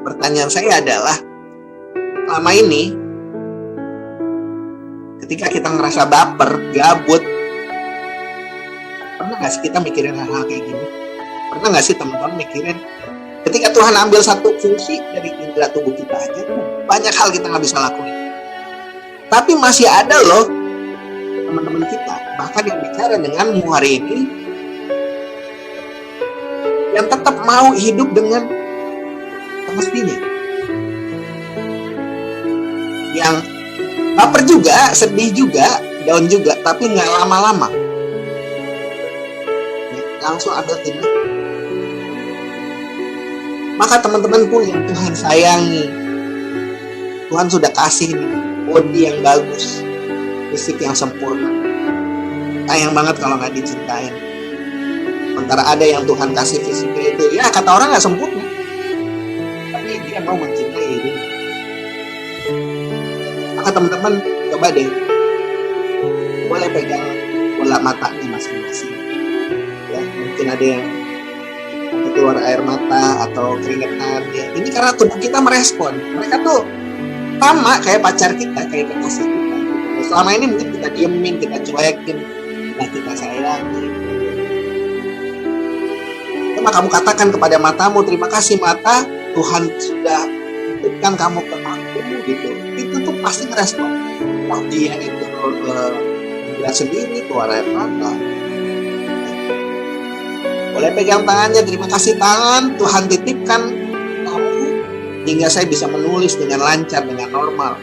Pertanyaan saya adalah, selama ini, ketika kita ngerasa baper, gabut, pernah nggak sih kita mikirin hal-hal kayak gini? Pernah nggak sih teman-teman mikirin, ketika Tuhan ambil satu fungsi dari indera tubuh kita aja, banyak hal kita nggak bisa lakuin. Tapi masih ada loh teman-teman kita, bahkan yang bicara denganmu hari ini, yang tetap mau hidup dengan semestinya. Yang baper juga, sedih juga, down juga, tapi nggak lama-lama. Langsung ada tindak. Maka teman-temanku yang Tuhan sayangi, Tuhan sudah kasih nih body yang bagus, fisik yang sempurna. Sayang banget kalau nggak dicintain. Sementara ada yang Tuhan kasih fisiknya itu, ya kata orang nggak sempurna, tapi dia mau mencintai diri. Maka teman-teman coba deh, boleh pegang bola matanya masing-masing. Ya, mungkin ada yang keluar air mata atau keringetan. Ya, ini karena tubuh kita merespon. Mereka tuh sama kayak pacar kita, kayak kekasih kita. Selama ini mungkin kita diemin, kita cuekin, nah kita sayangi. Cuma kamu katakan kepada matamu, terima kasih mata, Tuhan sudah berikan kamu ke aku, gitu. Itu tuh pasti ngerespon. Oh dia itu berat sendiri, keluar air mata. Boleh pegang tangannya, terima kasih tangan, Tuhan titipkan kamu hingga saya bisa menulis dengan lancar, dengan normal.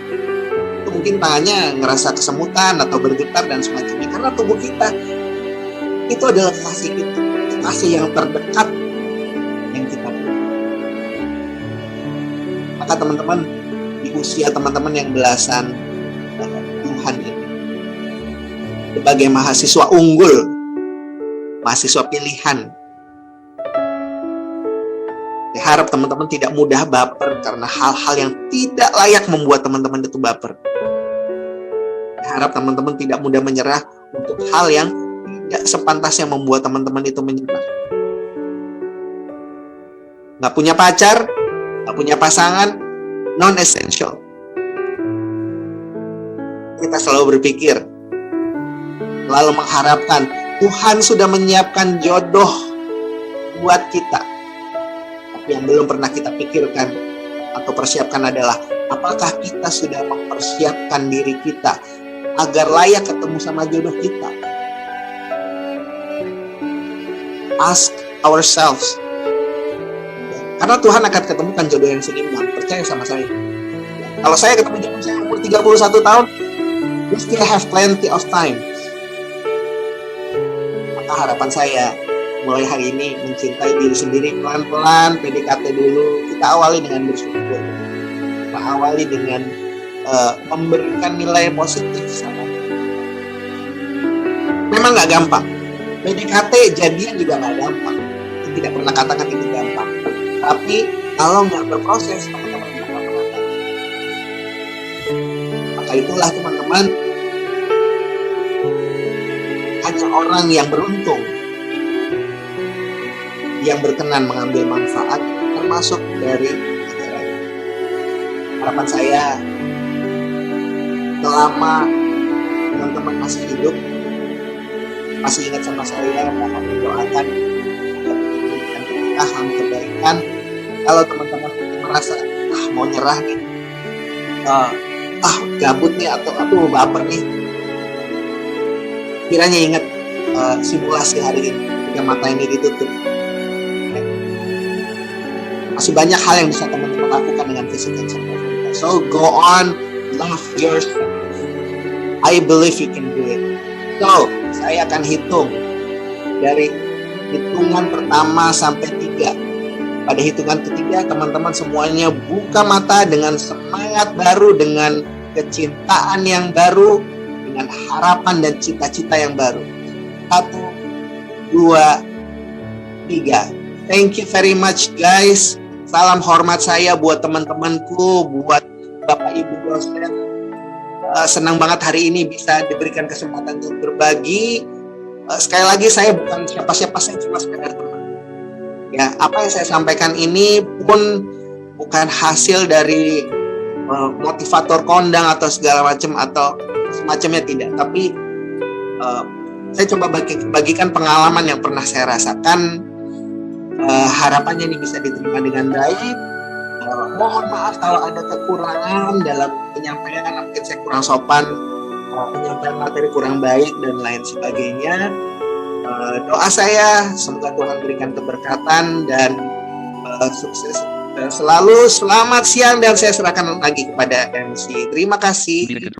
Itu mungkin tangannya ngerasa kesemutan atau bergetar dan semacamnya, karena tubuh kita itu adalah kekasih kita, kekasih yang terdekat yang kita punya. Maka teman-teman, di usia teman-teman yang belasan Tuhan ini, sebagai mahasiswa unggul, mahasiswa pilihan, saya harap teman-teman tidak mudah baper karena hal-hal yang tidak layak membuat teman-teman itu baper. Saya harap teman-teman tidak mudah menyerah untuk hal yang tidak sepantasnya membuat teman-teman itu menyerah. Nggak punya pacar, nggak punya pasangan, non-essential. Kita selalu berpikir, lalu mengharapkan Tuhan sudah menyiapkan jodoh buat kita. Tapi yang belum pernah kita pikirkan atau persiapkan adalah, apakah kita sudah mempersiapkan diri kita agar layak ketemu sama jodoh kita? Ask ourselves. Karena Tuhan akan ketemukan jodoh yang seimbang. Percaya sama saya. Kalau saya ketemu jodoh saya umur 31 tahun, we still have plenty of time. Maka harapan saya, mulai hari ini mencintai diri sendiri pelan-pelan, PDKT dulu. Kita awali dengan bersyukur. Kita awali dengan memberikan nilai positif sama. Memang nggak gampang. PDKT jadian juga nggak gampang. Saya tidak pernah katakan itu gampang. Tapi kalau nggak berproses, teman-teman nggak pernah tahu. Maka itulah teman-teman, hanya orang yang beruntung yang berkenan mengambil manfaat termasuk dari ajaran. Harapan saya, selama teman-teman masih hidup, masih ingat sama saya, mohon doakan keberkahan, kebaikan. Kalau teman-teman merasa mau nyerah nih, gabut nih, atau baper nih, kiranya ingat simulasi hari ini ketika mata ini ditutup. Masih banyak hal yang bisa teman-teman lakukan dengan fisik yang sempurna. So go on, love yourself. I believe you can do it. So, saya akan hitung dari hitungan pertama sampai 3. Pada hitungan ketiga, teman-teman semuanya buka mata dengan semangat baru, dengan kecintaan yang baru, dengan harapan dan cita-cita yang baru. 1, 2, 3. Thank you very much guys. Salam hormat saya buat teman-temanku, buat Bapak Ibu dosen. Senang banget hari ini bisa diberikan kesempatan untuk berbagi. Sekali lagi saya bukan siapa-siapa, saya cuma sekedar teman. Ya, apa yang saya sampaikan ini pun bukan hasil dari motivator kondang atau segala macam atau semacamnya, tidak. Tapi saya coba bagikan pengalaman yang pernah saya rasakan. Harapannya ini bisa diterima dengan baik. Mohon maaf kalau ada kekurangan dalam penyampaian, mungkin saya kurang sopan, penyampaian materi kurang baik dan lain sebagainya. Doa saya semoga Tuhan berikan keberkatan dan sukses selalu. Selamat siang dan saya serahkan lagi kepada MC. Terima kasih.